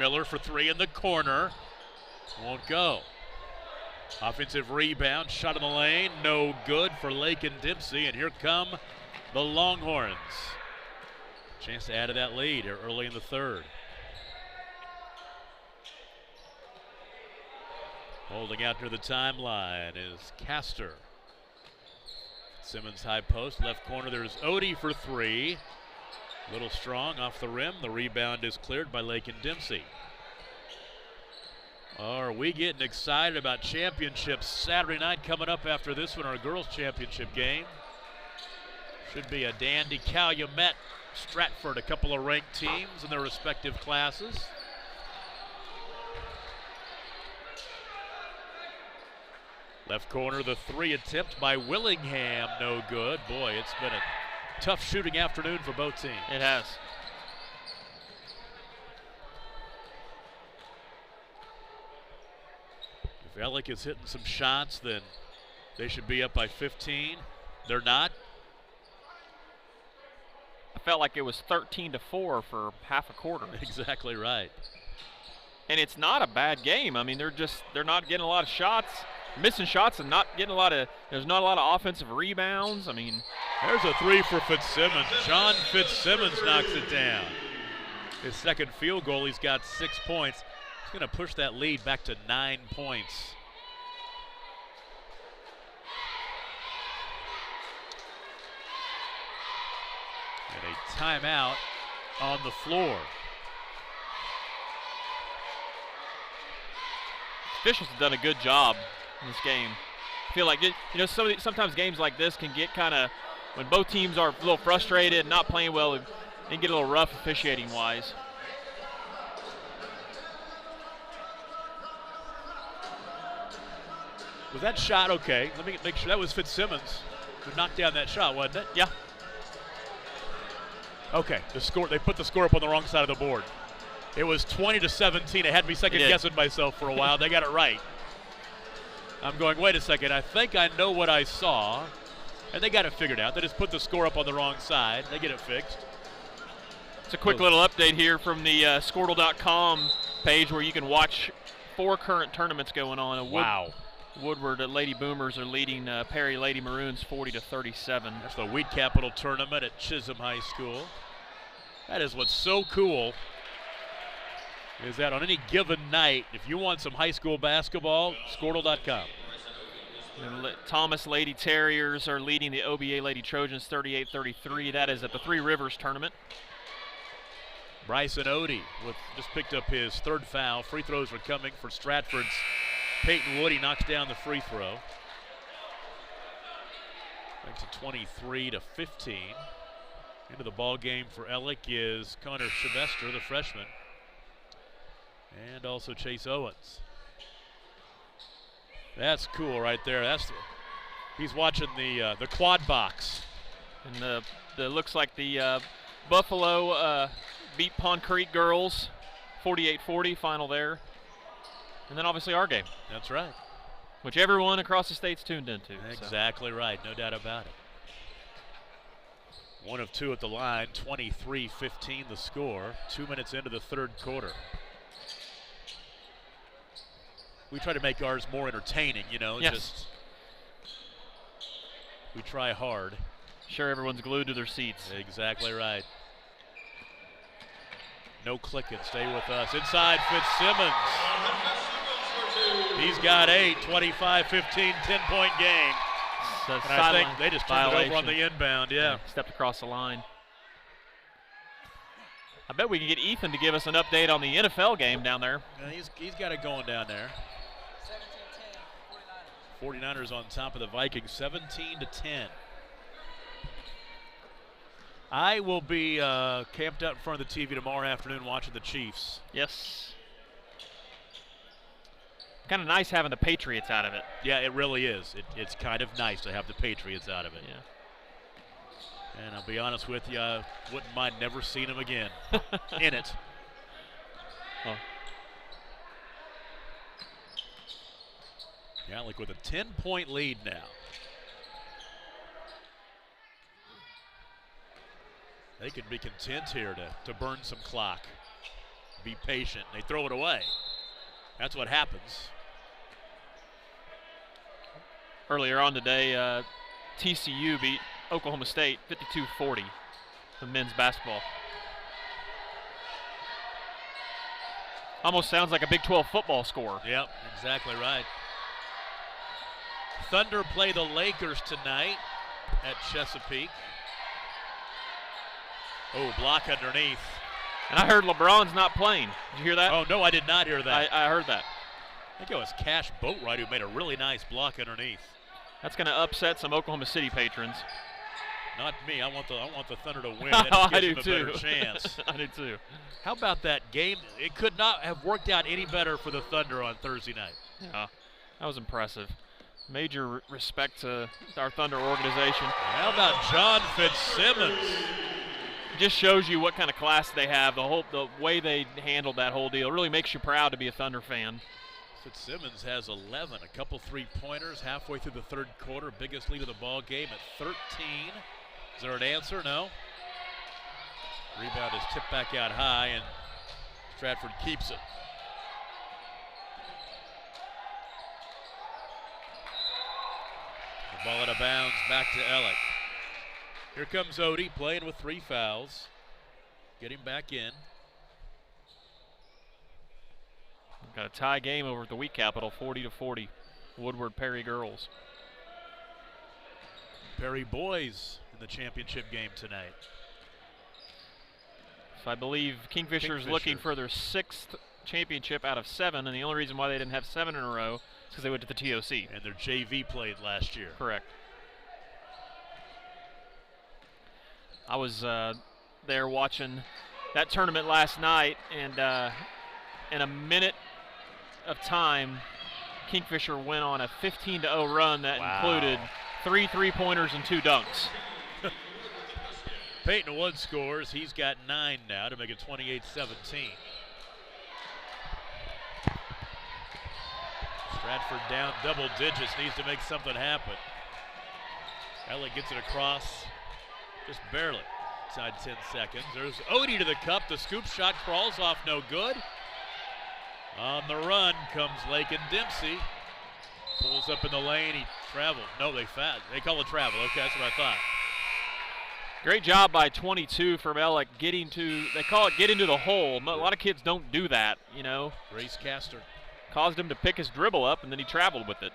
Speaker 1: Miller for 3 in the corner. Won't go. Offensive rebound, shot in the lane, no good for Lake and Dempsey, and here come the Longhorns. Chance to add to that lead here early in the third. Holding out near the timeline is Castor. Simmons high post, left corner, there's Odie for 3. Little strong off the rim. The rebound is cleared by Lake and Dempsey. Are we getting excited about championships Saturday night coming up after this one, our girls' championship game? Should be a dandy Calumet, Stratford, a couple of ranked teams in their respective classes. Left corner, the 3 attempt by Willingham, no good. Boy, it's been a tough shooting afternoon for both teams.
Speaker 2: It has.
Speaker 1: If Alec is hitting some shots, then they should be up by 15. They're not.
Speaker 2: I felt like it was 13-4 for half a quarter.
Speaker 1: Exactly right.
Speaker 2: And it's not a bad game. I mean, they're not getting a lot of shots, missing shots, and not getting there's not a lot of offensive rebounds. I mean,
Speaker 1: there's a 3 for Fitzsimmons. John Fitzsimmons knocks it down. His second field goal, he's got 6 points. He's going to push that lead back to 9 points. A timeout on the floor.
Speaker 2: Officials have done a good job in this game. I feel like, sometimes games like this can get kind of, when both teams are a little frustrated, not playing well, it can get a little rough officiating-wise.
Speaker 1: Was that shot okay? Let me make sure. That was Fitzsimmons who knocked down that shot, wasn't it?
Speaker 2: Yeah.
Speaker 1: Okay, the score. They put the score up on the wrong side of the board. It was 20-17. It had me second-guessing myself for a while. They got it right. I'm going, wait a second. I think I know what I saw. And they got it figured out. They just put the score up on the wrong side. They get it fixed.
Speaker 2: It's a quick little update here from the Squirtle.com page where you can watch 4 current tournaments going on.
Speaker 1: Wow.
Speaker 2: Woodward Lady Boomers are leading Perry Lady Maroons 40-37.
Speaker 1: That's the Weed Capital Tournament at Chisholm High School. That is what's so cool, is that on any given night, if you want some high school basketball, Squirtle.com.
Speaker 2: Thomas Lady Terriers are leading the OBA Lady Trojans 38-33. That is at the Three Rivers tournament.
Speaker 1: Bryson Odie just picked up his 3rd foul. Free throws are coming for Stratford's Peyton Wood. He knocks down the free throw. Makes it 23-15. Into the ball game for Ellick is Connor Sylvester, the freshman, and also Chase Owens. That's cool right there. He's watching the quad box.
Speaker 2: And the looks like the Buffalo beat Pond Creek girls 48-40 final there. And then obviously our game.
Speaker 1: That's right.
Speaker 2: Which everyone across the state's tuned into.
Speaker 1: Exactly right, no doubt about it. 1 of 2 at the line, 23-15 the score, 2 minutes into the 3rd quarter. We try to make ours more entertaining,
Speaker 2: Yes.
Speaker 1: We try hard.
Speaker 2: Sure, everyone's glued to their seats.
Speaker 1: Exactly right. No clicking, stay with us. Inside Fitzsimmons. He's got 8, 25-15, 10-point game.
Speaker 2: So
Speaker 1: and I think they just turned it over on the inbound, yeah.
Speaker 2: Stepped across the line. I bet we can get Ethan to give us an update on the NFL game down there.
Speaker 1: Yeah, he's got it going down there. 49ers on top of the Vikings, 17-10. I will be camped out in front of the TV tomorrow afternoon watching the Chiefs.
Speaker 2: Yes. Kind of nice having the Patriots out of it.
Speaker 1: Yeah, it really is. It's kind of nice to have the Patriots out of it.
Speaker 2: Yeah.
Speaker 1: And I'll be honest with you, I wouldn't mind never seeing them again in it.
Speaker 2: Oh.
Speaker 1: Yeah, like with a 10-point lead now. They can be content here to burn some clock. Be patient. They throw it away. That's what happens.
Speaker 2: Earlier on today, TCU beat Oklahoma State 52-40 for men's basketball. Almost sounds like a Big 12 football score.
Speaker 1: Yep, exactly right. Thunder play the Lakers tonight at Chesapeake. Oh, block underneath.
Speaker 2: And I heard LeBron's not playing. Did you hear that?
Speaker 1: Oh, no, I did not hear that.
Speaker 2: I heard that.
Speaker 1: I think it was Cash Boatwright who made a really nice block underneath.
Speaker 2: That's going to upset some Oklahoma City patrons.
Speaker 1: Not me. I want the Thunder to win.
Speaker 2: I do
Speaker 1: them
Speaker 2: too.
Speaker 1: A better chance.
Speaker 2: I do too.
Speaker 1: How about that game? It could not have worked out any better for the Thunder on Thursday night.
Speaker 2: Yeah, that was impressive. Major respect to our Thunder organization.
Speaker 1: How about John Fitzsimmons?
Speaker 2: It just shows you what kind of class they have. The way they handled that whole deal really makes you proud to be a Thunder fan.
Speaker 1: Fitzsimmons has 11, a couple three-pointers halfway through the 3rd quarter. Biggest lead of the ball game at 13. Is there an answer? No. Rebound is tipped back out high, and Stratford keeps it. The ball out of bounds, back to Ellick. Here comes Odie playing with 3 fouls. Get him back in.
Speaker 2: Got a tie game over at the Week Capital, 40-40. Woodward Perry girls.
Speaker 1: Perry boys in the championship game tonight.
Speaker 2: I believe Kingfisher's looking for their 6th championship out of 7, and the only reason why they didn't have 7 in a row is because they went to the TOC.
Speaker 1: And their JV played last year.
Speaker 2: Correct. I was there watching that tournament last night, and in a minute of time, Kingfisher went on a 15-0 run that included 3 3-pointers and 2 dunks.
Speaker 1: Peyton Wood scores. He's got 9 now to make it 28-17. Stratford down double digits, needs to make something happen. Elliott gets it across, just barely, inside 10 seconds. There's Odie to the cup. The scoop shot crawls off, no good. On the run comes Lakin Dempsey. Pulls up in the lane, he traveled. No, they call it travel. Okay, that's what I thought.
Speaker 2: Great job by 22 from Ellick getting to, they call it get into the hole. A lot of kids don't do that, you know.
Speaker 1: Grace Castor.
Speaker 2: Caused him to pick his dribble up, and then he traveled with it.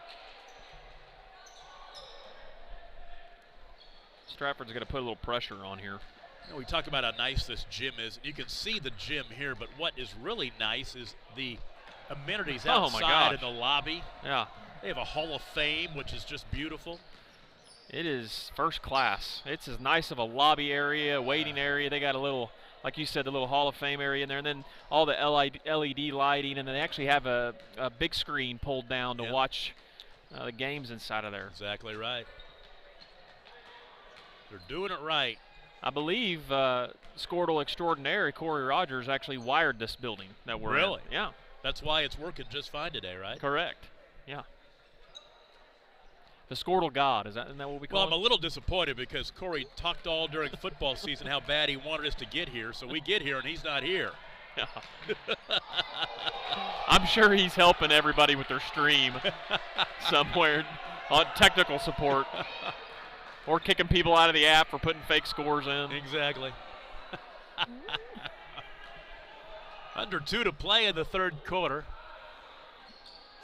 Speaker 2: Stratford's going to put a little pressure on here.
Speaker 1: You know, we talk about how nice this gym is. You can see the gym here, but what is really nice is the amenities outside in the lobby.
Speaker 2: Yeah.
Speaker 1: They have a Hall of Fame, which is just beautiful.
Speaker 2: It is first class. It's as nice of a lobby area, waiting area. They got a little, like you said, the little Hall of Fame area in there, and then all the LED lighting, and then they actually have a big screen pulled down to watch the games inside of there.
Speaker 1: Exactly right. They're doing it right.
Speaker 2: I believe Squirtle extraordinaire Corey Rogers actually wired this building that we're in.
Speaker 1: Really?
Speaker 2: Yeah.
Speaker 1: That's why it's working just fine today, right?
Speaker 2: Correct. Yeah. The Squirtle God, isn't that what we call
Speaker 1: Well,
Speaker 2: him?
Speaker 1: I'm a little disappointed because Corey talked all during football season how bad he wanted us to get here, so we get here and he's not here.
Speaker 2: Yeah. I'm sure he's helping everybody with their stream somewhere on technical support. Or kicking people out of the app for putting fake scores in.
Speaker 1: Exactly. Under 2 to play in the third quarter.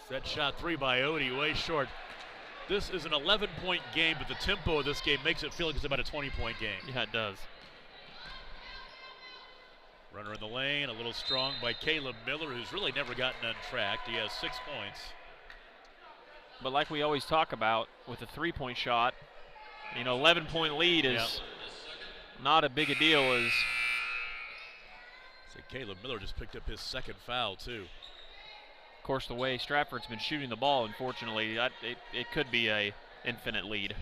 Speaker 1: Set shot 3 by Odie, way short. This is an 11-point game, but the tempo of this game makes it feel like it's about a 20-point game.
Speaker 2: Yeah, it does.
Speaker 1: Runner in the lane, a little strong by Caleb Miller, who's really never gotten untracked. He has 6 points.
Speaker 2: But like we always talk about with the 3-point shot, you know, 11-point lead is not a big a deal as.
Speaker 1: So Caleb Miller just picked up his 2nd foul, too.
Speaker 2: Of course, the way Stratford's been shooting the ball, unfortunately, it could be a infinite lead.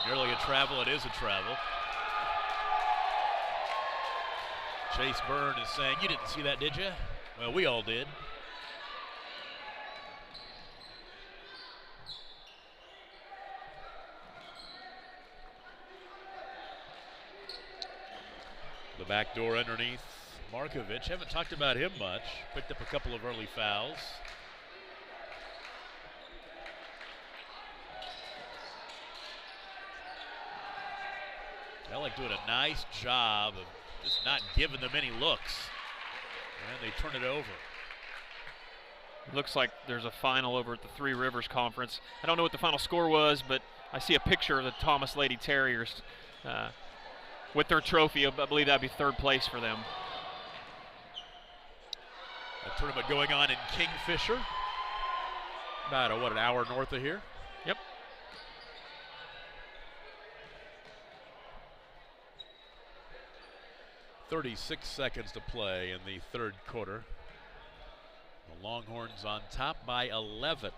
Speaker 1: Nearly a travel, it is a travel. Chase Byrne is saying, you didn't see that, did you? Well, we all did. The back door underneath Markovich. Haven't talked about him much. Picked up a couple of early fouls. Ellick doing a nice job of just not giving them any looks. And they turn it over.
Speaker 2: Looks like there's a final over at the Three Rivers Conference. I don't know what the final score was, but I see a picture of the Thomas Lady Terriers with their trophy. I believe that'd be 3rd place for them.
Speaker 1: A tournament going on in Kingfisher. About an hour north of here.
Speaker 2: Yep.
Speaker 1: .36 seconds to play in the third quarter. The Longhorns on top by 11.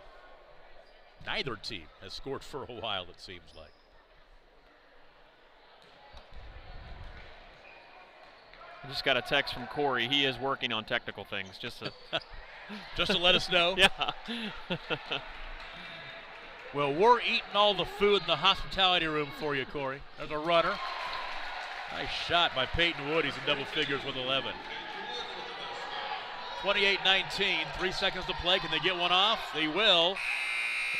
Speaker 1: Neither team has scored for a while, it seems like.
Speaker 2: I just got a text from Corey. He is working on technical things, just to
Speaker 1: just to let us know.
Speaker 2: Yeah.
Speaker 1: Well, we're eating all the food in the hospitality room for you, Corey. There's a runner. Nice shot by Peyton Wood. He's in double figures with 11. 28-19, 3 seconds to play. Can they get one off? They will.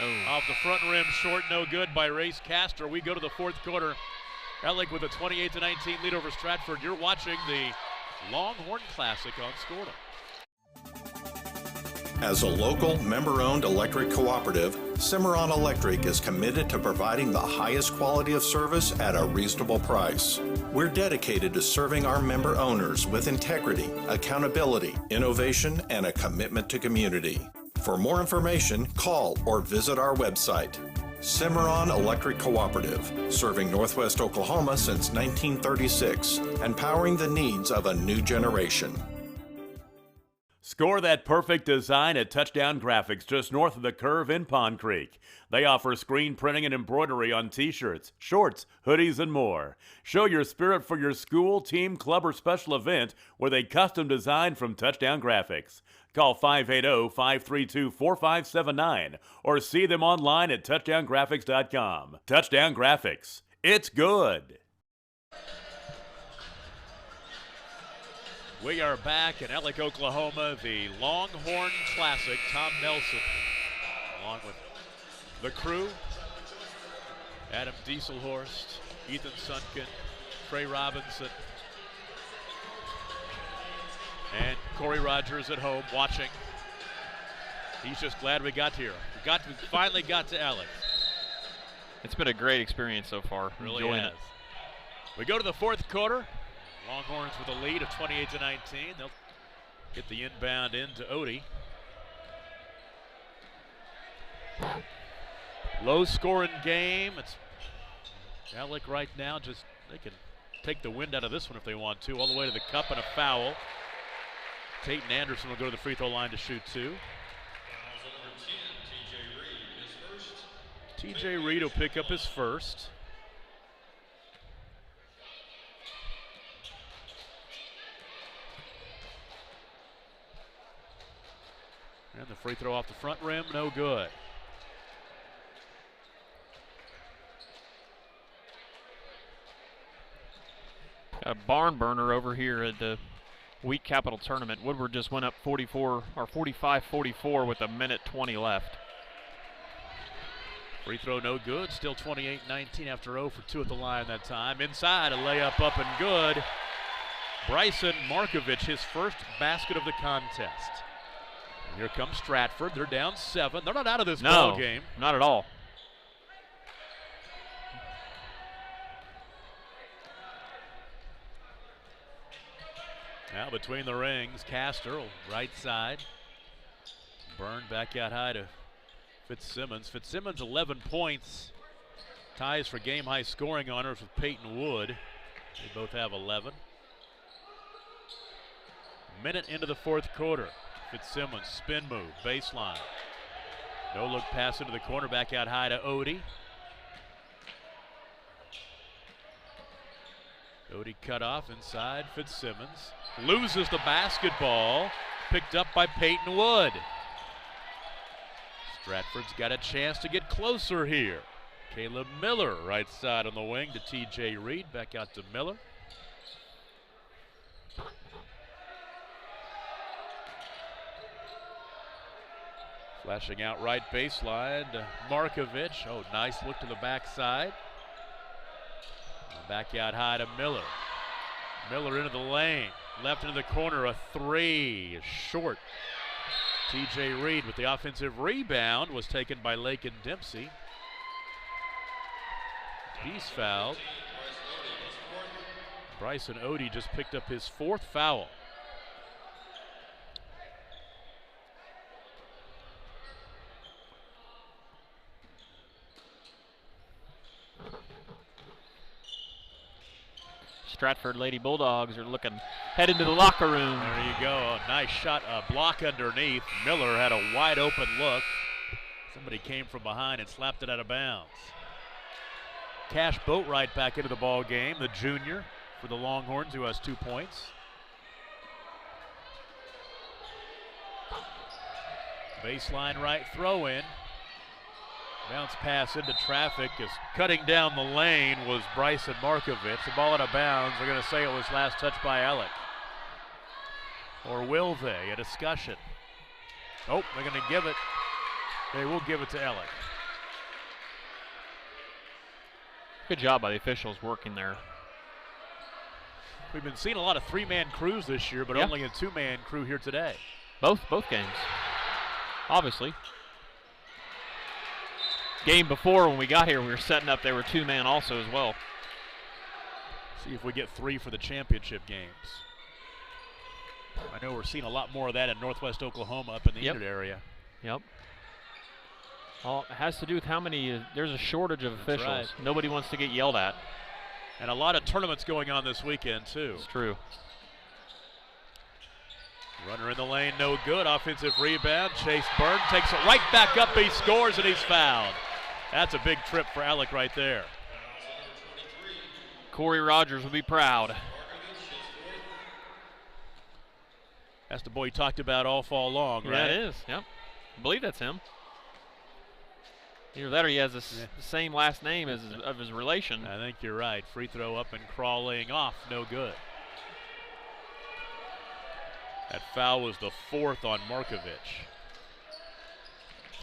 Speaker 2: Oh.
Speaker 1: Off the front rim, short, no good by Race Castor. We go to the fourth quarter. Ellick with a 28-19 lead over Stratford. You're watching the Longhorn Classic on Scorta.
Speaker 7: As a local, member-owned electric cooperative, Cimarron Electric is committed to providing the highest quality of service at a reasonable price. We're dedicated to serving our member owners with integrity, accountability, innovation, and a commitment to community. For more information, call or visit our website. Cimarron Electric Cooperative, serving Northwest Oklahoma since 1936 and powering the needs of a new generation.
Speaker 5: Score that perfect design at Touchdown Graphics just north of the curve in Pond Creek. They offer screen printing and embroidery on t-shirts, shorts, hoodies, and more. Show your spirit for your school, team, club, or special event with a custom design from Touchdown Graphics. Call 580-532-4579 or see them online at touchdowngraphics.com. Touchdown Graphics. It's good.
Speaker 1: We are back in Ellick, Oklahoma, the Longhorn Classic. Tom Nelson, along with the crew, Adam Dieselhorst, Ethan Sunken, Trey Robinson, and Corey Rogers at home watching. He's just glad we got here. We finally got to Ellick.
Speaker 2: It's been a great experience so far.
Speaker 1: Really
Speaker 2: Enjoying
Speaker 1: has.
Speaker 2: it.
Speaker 1: We go to the fourth quarter. Longhorns with a lead of 28-19. They'll get the inbound into Odie. Low scoring game. It's Ellick right now. Just they can take the wind out of this one if they want to. All the way to the cup and a foul. Peyton Anderson will go to the free throw line to shoot two. TJ Reed will pick up his first. And the free throw off the front rim, no good.
Speaker 2: A barn burner over here at the Wheat Capital Tournament. Woodward just went up 45-44 with a minute 20 left.
Speaker 1: Free throw no good, still 28-19 after 0 for 2 at the line that time. Inside, a layup up and good. Bryson Markovich, his first basket of the contest. And here comes Stratford. They're down 7. They're not out of this ball game.
Speaker 2: Not at all.
Speaker 1: Now between the rings, Castor, right side. Byrne back out high to Fitzsimmons. Fitzsimmons 11 points. Ties for game high scoring honors with Peyton Wood. They both have 11. Minute into the fourth quarter. Fitzsimmons, spin move, baseline. No look pass into the corner, back out high to Odie. Odie cut off inside, Fitzsimmons. Loses the basketball, picked up by Peyton Wood. Stratford's got a chance to get closer here. Caleb Miller, right side on the wing to TJ Reed, back out to Miller. Flashing out right baseline to Markovich. Oh, nice look to the backside. Back out high to Miller. Miller into the lane. Left into the corner, a 3 is short. TJ Reed with the offensive rebound was taken by Lakin Dempsey. He's fouled. Bryson Odie just picked up his 4th foul.
Speaker 2: Stratford Lady Bulldogs are heading to the locker room.
Speaker 1: There you go. A nice shot, a block underneath. Miller had a wide open look. Somebody came from behind and slapped it out of bounds. Cash Boatwright back into the ball game, the junior for the Longhorns, who has 2 points. Baseline right throw in. Bounce pass into traffic. Is cutting down the lane was Bryson Markovich. The ball out of bounds. They're going to say it was last touched by Ellick. Or will they? A discussion. Oh, they're going to give it. They will give it to Ellick.
Speaker 2: Good job by the officials working there.
Speaker 1: We've been seeing a lot of 3-man crews this year, but only a 2-man crew here today.
Speaker 2: Both games. obviously. Game before when we got here, we were setting up, they were two-man also as well.
Speaker 1: See if we get 3 for the championship games. I know we're seeing a lot more of that in Northwest Oklahoma up in the unit area.
Speaker 2: Yep. Well, it has to do with how many, there's a shortage of officials.
Speaker 1: Right.
Speaker 2: Nobody wants to get yelled at.
Speaker 1: And a lot of tournaments going on this weekend, too.
Speaker 2: It's true.
Speaker 1: Runner in the lane, no good. Offensive rebound. Chase Byrne takes it right back up. He scores, and he's fouled. That's a big trip for Alec right there.
Speaker 2: Corey Rogers will be proud.
Speaker 1: That's the boy he talked about all fall long, right?
Speaker 2: Yeah, it is. Yep. I believe that's him. Either that or he has the same last name as of his relation.
Speaker 1: I think you're right. Free throw up and crawling off, no good. That foul was the 4th on Markovich.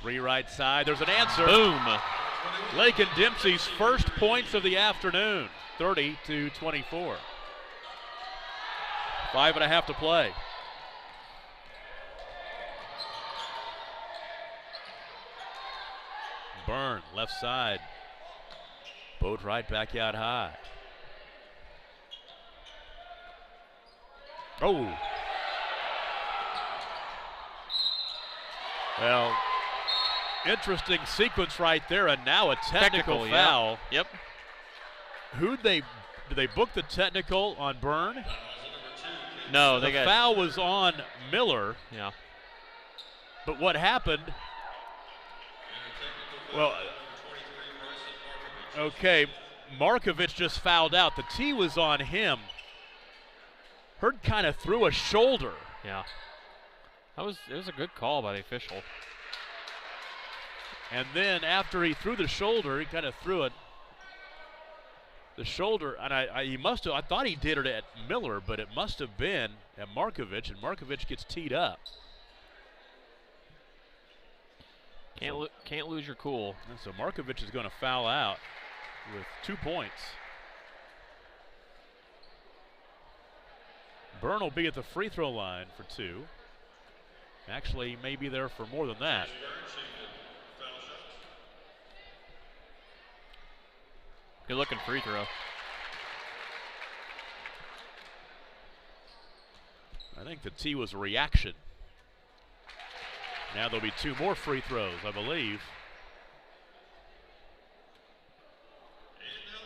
Speaker 1: 3 right side, there's an answer.
Speaker 2: Boom.
Speaker 1: Lakin Dempsey's first points of the afternoon, 30-24. 5.5 to play. Byrne, left side. Boat right back out high. Oh. Well, interesting sequence right there, and now a technical foul.
Speaker 2: Yep.
Speaker 1: Did they book the technical on Byrne?
Speaker 2: No,
Speaker 1: the foul was on Miller.
Speaker 2: Yeah.
Speaker 1: But what happened? Well, okay, Markovich just fouled out. The tee was on him. Hurd kind of threw a shoulder.
Speaker 2: Yeah. It was a good call by the official.
Speaker 1: And then after he threw the shoulder, he kind of threw it. The shoulder, and I thought he did it at Miller, but it must have been at Markovich, and Markovich gets teed up.
Speaker 2: Can't lose your cool.
Speaker 1: And so Markovich is going to foul out with 2 points. Byrne will be at the free throw line for 2. Actually, he may be there for more than that.
Speaker 2: Good looking free throw.
Speaker 1: I think the tee was a reaction. Now there'll be 2 more free throws, I believe.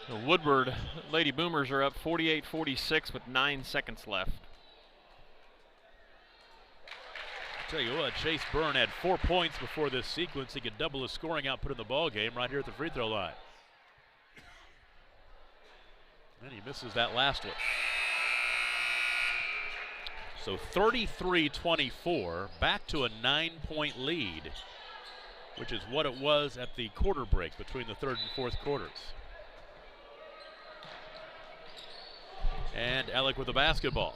Speaker 2: The Woodward Lady Boomers are up 48-46 with 9 seconds left.
Speaker 1: Tell you what, Chase Byrne had 4 points before this sequence. He could double his scoring output in the ball game right here at the free throw line. And he misses that last one. So 33-24, back to a 9-point lead, which is what it was at the quarter break between the 3rd and 4th quarters. And Alec with the basketball.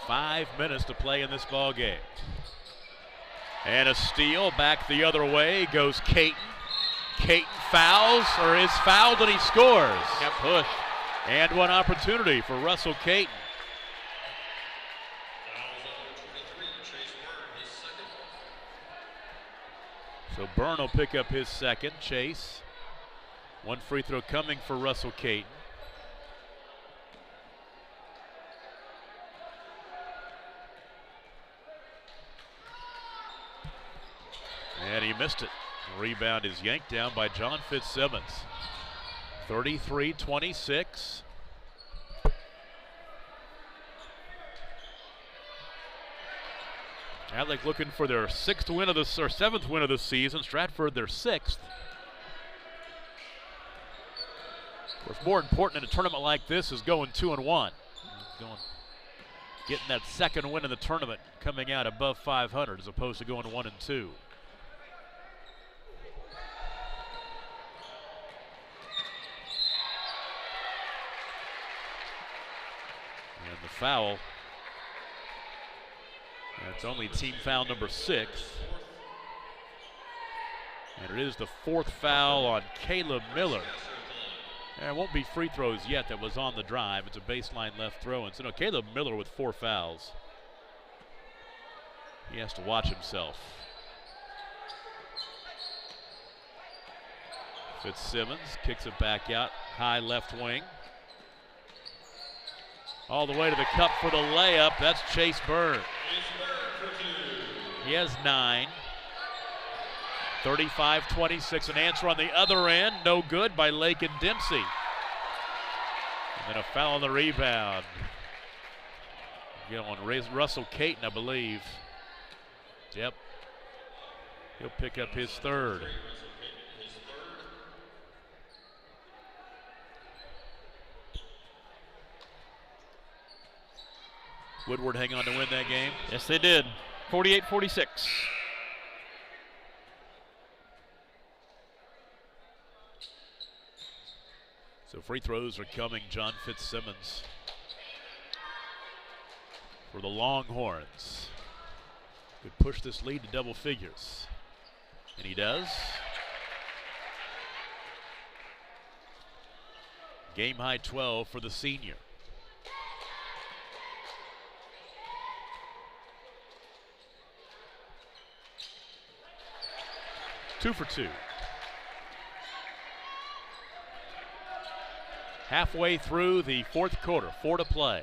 Speaker 1: Five minutes to play in this ball game. And a steal back the other way goes Caton. Caton fouls, or is fouled, and he scores.
Speaker 2: Got pushed.
Speaker 1: And one opportunity for Russell Caton. So Byrne will pick up his second. Chase. One free throw coming for Russell Caton. And he missed it. Rebound is yanked down by John Fitzsimmons. 33-26. Alec looking for their 7th win of the season. Stratford their 6th. What's more important in a tournament like this is going 2-1. Getting that 2nd win in the tournament, coming out above 500 as opposed to going 1-2. And the foul. That's only team foul number 6. And it is the 4th foul on Caleb Miller. There won't be free throws yet. That was on the drive. It's a baseline left throw. And so no, Caleb Miller with 4 fouls. He has to watch himself. Fitzsimmons kicks it back out. High left wing. All the way to the cup for the layup. That's Chase Byrne. He has 9. 35-26, an answer on the other end. No good by Lakin Dempsey. And then a foul on the rebound. On Russell Caton, I believe. Yep. He'll pick up his 3rd. Woodward hang on to win that game.
Speaker 2: Yes, they did. 48-46.
Speaker 1: So free throws are coming. John Fitzsimmons for the Longhorns. Could push this lead to double figures. And he does. Game high 12 for the senior. Two for 2. Halfway through the 4th quarter, 4 to play.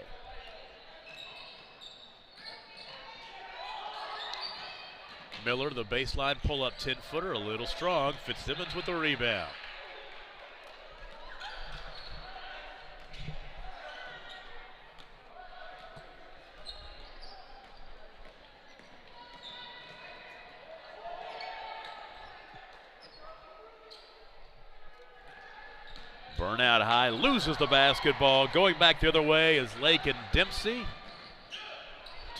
Speaker 1: Miller, the baseline pull-up 10-footer, a little strong. Fitzsimmons with the rebound. Burnout high, loses the basketball. Going back the other way is Lakin Dempsey.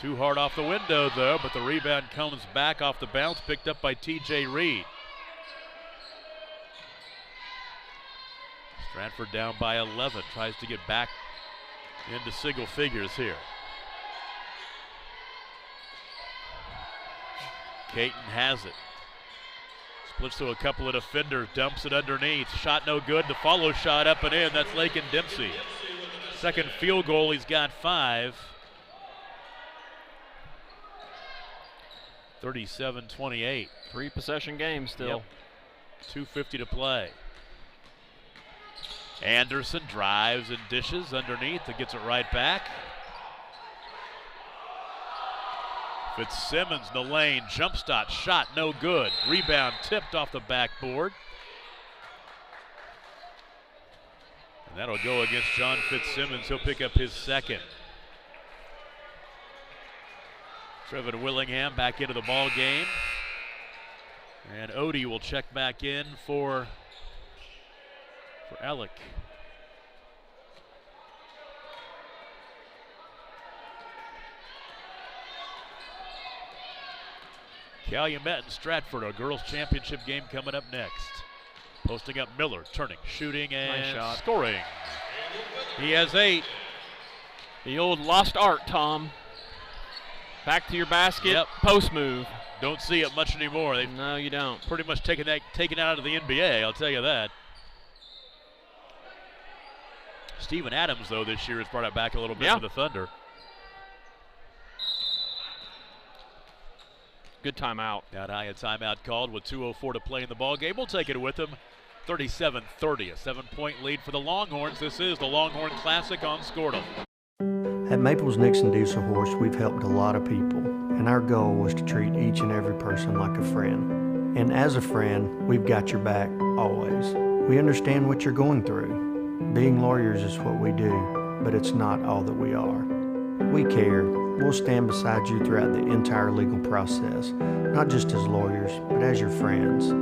Speaker 1: Too hard off the window though, but the rebound comes back off the bounce, picked up by TJ Reed. Stratford down by 11, tries to get back into single figures here. Caton has it. Splits to a couple of defenders, dumps it underneath. Shot no good. The follow shot up and in. That's Lakin Dempsey. Second field goal, he's got 5. 37-28.
Speaker 2: 3-possession game still.
Speaker 1: Yep. 2:50 to play. Anderson drives and dishes underneath and gets it right back. Fitzsimmons in the lane, jump shot no good. Rebound tipped off the backboard. And that'll go against John Fitzsimmons. He'll pick up his 2nd. Trevin Willingham back into the ball game. And Odie will check back in for Alec. Calumet and Stratford, a girls' championship game coming up next. Posting up Miller, turning, shooting, and
Speaker 2: nice shot.
Speaker 1: Scoring. He has 8.
Speaker 2: The old lost art, Tom. Back to your basket, post move.
Speaker 1: Don't see it much anymore.
Speaker 2: No, you don't.
Speaker 1: Pretty much taken out of the NBA, I'll tell you that. Steven Adams, though, this year has brought it back a little bit for the Thunder.
Speaker 2: Good timeout.
Speaker 1: Got high, a timeout called with 2:04 to play in the ball game. We'll take it with them. 37-30, a 7-point lead for the Longhorns. This is the Longhorn Classic on Scortal.
Speaker 8: At Maples Nixon Diesel Horse, we've helped a lot of people, and our goal was to treat each and every person like a friend. And as a friend, we've got your back always. We understand what you're going through. Being lawyers is what we do, but it's not all that we are. We care. We'll stand beside you throughout the entire legal process, not just as lawyers, but as your friends.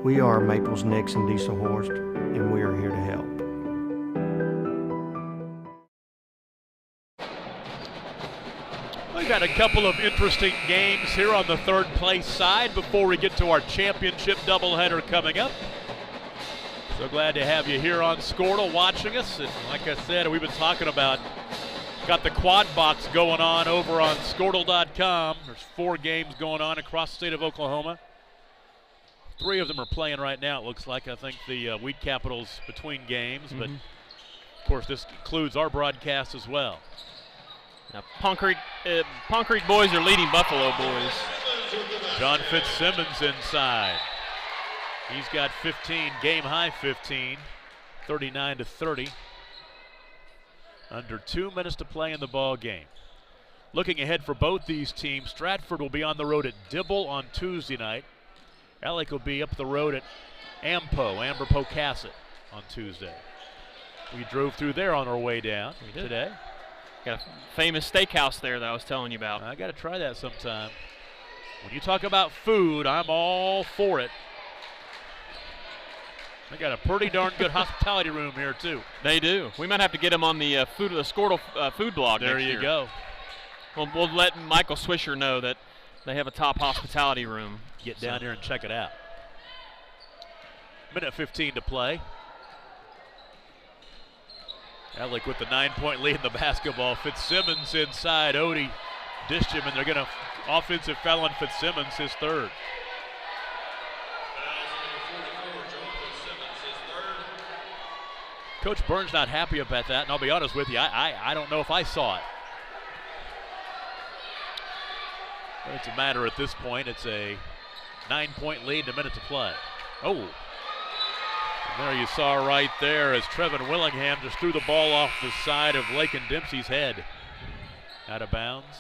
Speaker 8: We are Maples Nixon Diesel Horse, and we are here to help.
Speaker 1: We've had a couple of interesting games here on the 3rd place side before we get to our championship doubleheader coming up. So glad to have you here on Scortal watching us. And like I said, we've been talking about, got the quad box going on over on Scortal.com. There's 4 games going on across the state of Oklahoma. 3 of them are playing right now, it looks like. I think the Wheat Capitals between games, but of course this includes our broadcast as well.
Speaker 2: Now, Pond Creek boys are leading Buffalo boys.
Speaker 1: John Fitzsimmons inside. He's got 15, game high 15, 39-30. Under 2 minutes to play in the ball game. Looking ahead for both these teams, Stratford will be on the road at Dibble on Tuesday night. Alec will be up the road at Amber Pocasset on Tuesday. We drove through there on our way down today.
Speaker 2: Got a famous steakhouse there that I was telling you about.
Speaker 1: I got to try that sometime. When you talk about food, I'm all for it. They got a pretty darn good hospitality room here, too.
Speaker 2: They do. We might have to get them on the Squirtle food blog
Speaker 1: there
Speaker 2: next year.
Speaker 1: There you go.
Speaker 2: We'll let Michael Swisher know that they have a top hospitality room.
Speaker 1: Get down here and check it out. Minute 15 to play. Alec with the 9-point lead in the basketball. Fitzsimmons inside. Odie dished him, and they're going to offensive foul on Fitzsimmons, his 3rd. Coach Burns not happy about that, and I'll be honest with you, I don't know if I saw it. But it's a matter at this point. It's a 9-point lead and a minute to play. Oh. And there you saw right there as Trevin Willingham just threw the ball off the side of Lakin Dempsey's head. Out of bounds.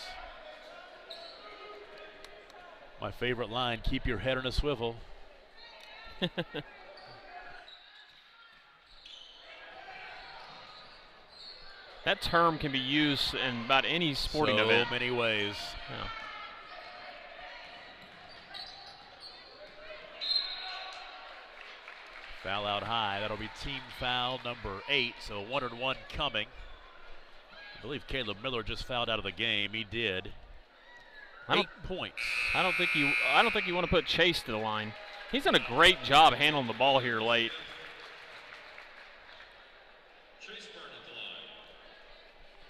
Speaker 1: My favorite line, keep your head on a swivel.
Speaker 2: That term can be used in about any sporting event.
Speaker 1: So many ways.
Speaker 2: Yeah.
Speaker 1: Foul out high. That'll be team foul number 8. So 1 and 1 coming. I believe Caleb Miller just fouled out of the game. He did. 8 points.
Speaker 2: I don't think you want to put Chase to the line. He's done a great job handling the ball here late.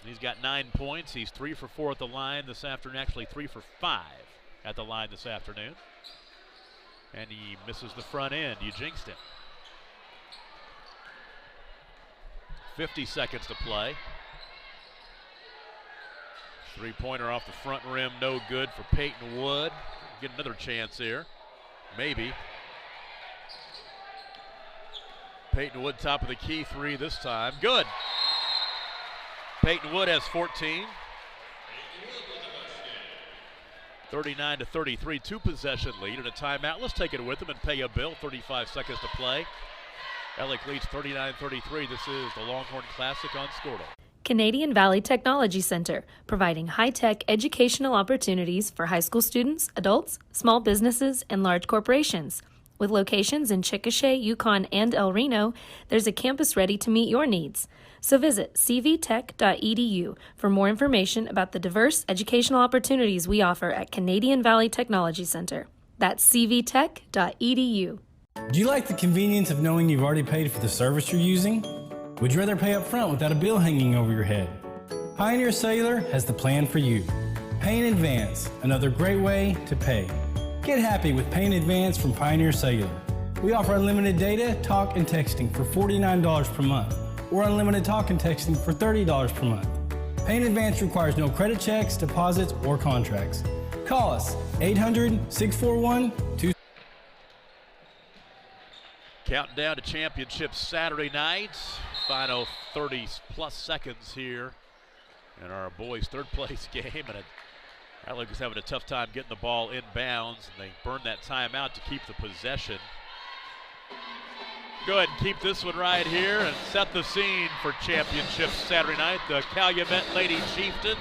Speaker 1: He's got 9 points. He's 3 for 4 at the line this afternoon. Actually 3 for 5 at the line this afternoon. And he misses the front end. You jinxed him. 50 seconds to play. 3-pointer off the front rim, no good for Peyton Wood. Get another chance here. Maybe. Peyton Wood, top of the key, 3 this time. Good. Peyton Wood has 14. 39-33, 2-possession lead and a timeout. Let's take it with them and pay a bill. 35 seconds to play. Alec leads 39-33. This is the Longhorn Classic on Squirtle.
Speaker 9: Canadian Valley Technology Center, providing high-tech educational opportunities for high school students, adults, small businesses, and large corporations. With locations in Chickasha, Yukon, and El Reno, there's a campus ready to meet your needs. So visit cvtech.edu for more information about the diverse educational opportunities we offer at Canadian Valley Technology Center. That's cvtech.edu.
Speaker 3: Do you like the convenience of knowing you've already paid for the service you're using? Would you rather pay up front without a bill hanging over your head? Pioneer Cellular has the plan for you. Pay in advance, another great way to pay. Get happy with Pay in Advance from Pioneer Cellular. We offer unlimited data, talk, and texting for $49 per month, or unlimited talk and texting for $30 per month. Pay in Advance requires no credit checks, deposits, or contracts. Call us, 800-641-2.
Speaker 1: Counting down to championship Saturday night. Final 30-plus seconds here in our boys' third-place game. And Alec is having a tough time getting the ball inbounds, and they burn that timeout to keep the possession. Go ahead and keep this one right here and set the scene for championship Saturday night. The Calumet Lady Chieftains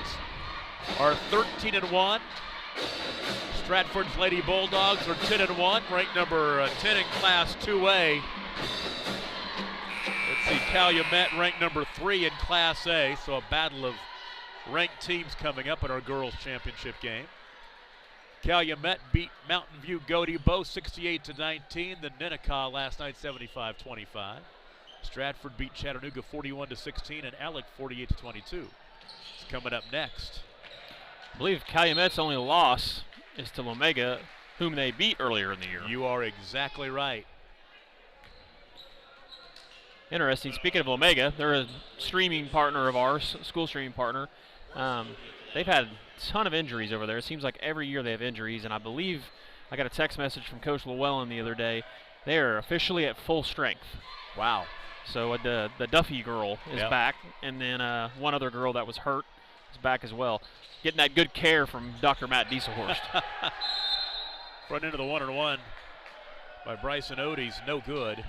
Speaker 1: are 13-1. Stratford's Lady Bulldogs are 10-1, ranked number 10 in Class 2A. Let's see, Calumet ranked number 3 in Class A, so a battle of ranked teams coming up in our girls' championship game. Calumet beat Mountain View Godey both 68-19. The Ninnekah last night 75-25. Stratford beat Chattanooga 41-16 and Alec 48-22. It's coming up next.
Speaker 2: I believe Calumet's only loss is to Omega whom they beat earlier in the year.
Speaker 1: You are exactly right.
Speaker 2: Interesting. Speaking of Omega, they're a streaming partner of ours, school streaming partner. They've had a ton of injuries over there. It seems like every year they have injuries, and I believe I got a text message from Coach Llewellyn the other day. They are officially at full strength.
Speaker 1: Wow.
Speaker 2: So the Duffy girl is back, and then one other girl that was hurt is back as well. Getting that good care from Dr. Matt Dieselhorst.
Speaker 1: Front into the 1-and-1 by Bryson Ody's no good.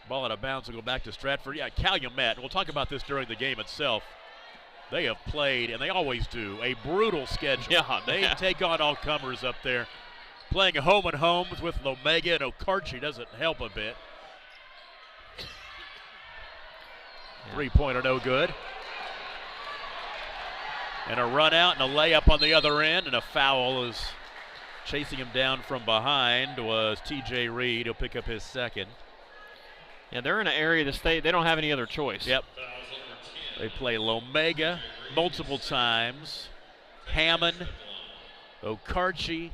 Speaker 1: Ball out of bounds will go back to Stratford. Yeah, Calumet, we'll talk about this during the game itself. They have played, and they always do, a brutal schedule.
Speaker 2: Yeah,
Speaker 1: they take on all comers up there. Playing home and homes with Omega, and Okarche doesn't help a bit.
Speaker 2: Yeah.
Speaker 1: Three-pointer no good. And a run out and a layup on the other end, and a foul is chasing him down from behind was T.J. Reed. He'll pick up his second.
Speaker 2: Yeah, they're in an area of the state. They don't have any other choice.
Speaker 1: Yep. They play Omega multiple times. Hammond, Okarche,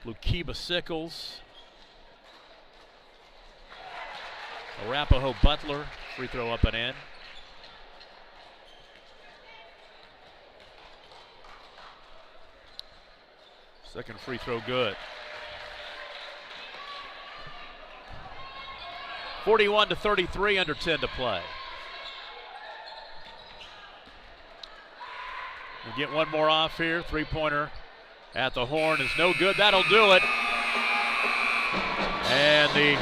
Speaker 1: Lukiba Sickles, Arapahoe Butler, free throw up and in. Second free throw good. 41-33, under 10 to play. We get one more off here. Three-pointer at the horn is no good. That'll do it. And the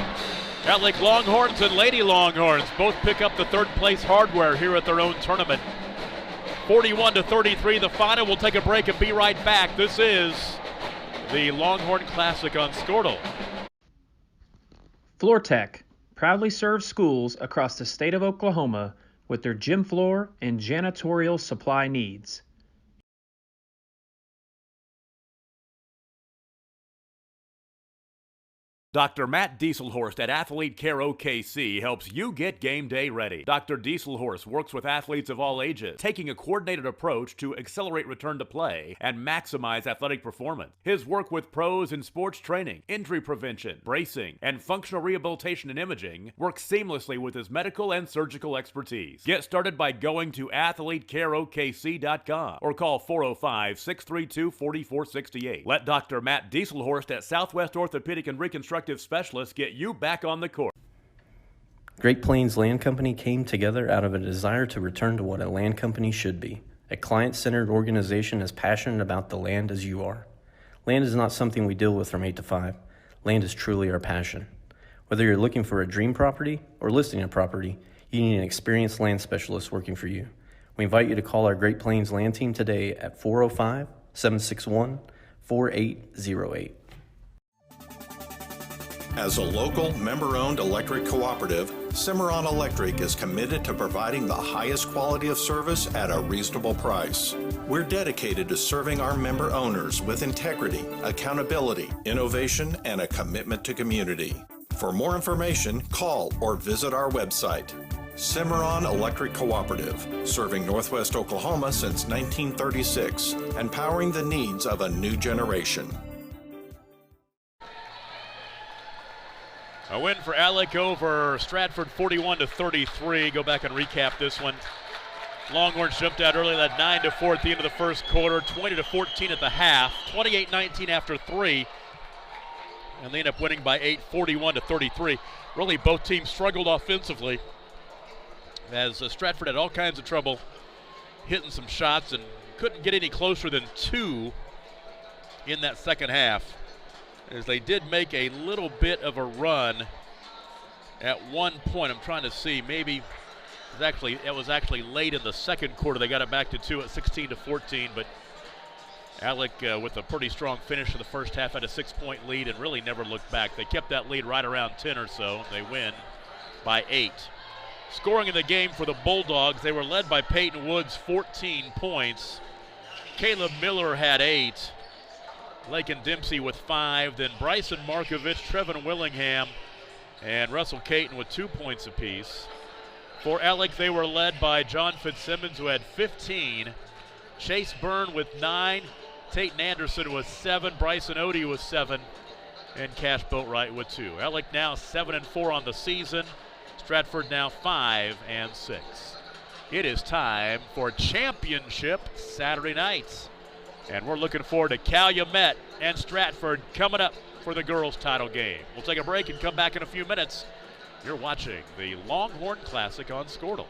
Speaker 1: Atlick Longhorns and Lady Longhorns both pick up the third-place hardware here at their own tournament. 41-33, the final. We'll take a break and be right back. This is the Longhorn Classic on Skortle.
Speaker 4: Floor Tech proudly serves schools across the state of Oklahoma with their gym floor and janitorial supply needs.
Speaker 5: Dr. Matt Dieselhorst at Athlete Care OKC helps you get game day ready. Dr. Dieselhorst works with athletes of all ages, taking a coordinated approach to accelerate return to play and maximize athletic performance. His work with pros in sports training, injury prevention, bracing, and functional rehabilitation and imaging works seamlessly with his medical and surgical expertise. Get started by going to athletecareokc.com or call 405-632-4468. Let Dr. Matt Dieselhorst at Southwest Orthopedic and Reconstructive Specialists get you back on the court.
Speaker 6: Great Plains Land Company came together out of a desire to return to what a land company should be, a client-centered organization as passionate about the land as you are. Land is not something we deal with from 8 to 5. Land is truly our passion. Whether you're looking for a dream property or listing a property, you need an experienced land specialist working for you. We invite you to call our Great Plains Land team today at 405-761-4808.
Speaker 7: As a local, member-owned electric cooperative, Cimarron Electric is committed to providing the highest quality of service at a reasonable price. We're dedicated to serving our member owners with integrity, accountability, innovation, and a commitment to community. For more information, call or visit our website. Cimarron Electric Cooperative, serving Northwest Oklahoma since 1936 and powering the needs of a new generation.
Speaker 1: A win for Alec over Stratford, 41-33. Go back and recap this one. Longhorns jumped out early, led 9-4 at the end of the first quarter, 20-14 at the half, 28-19 after 3. And they end up winning by 8, 41-33. Really, both teams struggled offensively as Stratford had all kinds of trouble hitting some shots and couldn't get any closer than 2 in that second half, as they did make a little bit of a run at one point. I'm trying to see, maybe it was actually late in the second quarter. They got it back to 2 at 16-14, but Alec with a pretty strong finish of the first half had a 6-point lead and really never looked back. They kept that lead right around 10 or so. They win by 8. Scoring in the game for the Bulldogs, they were led by Peyton Woods, 14 points. Caleb Miller had 8. Lakin Dempsey with 5. Then Bryson Markovich, Trevin Willingham, and Russell Caton with 2 points apiece. For Alec, they were led by John Fitzsimmons, who had 15. Chase Byrne with 9. Tayton Anderson with 7, Bryson Odie with 7, and Cash Boatwright with 2. Alec now 7-4 on the season. Stratford now 5-6. It is time for championship Saturday nights. And we're looking forward to Calumet and Stratford coming up for the girls' title game. We'll take a break and come back in a few minutes. You're watching the Longhorn Classic on Squirtle.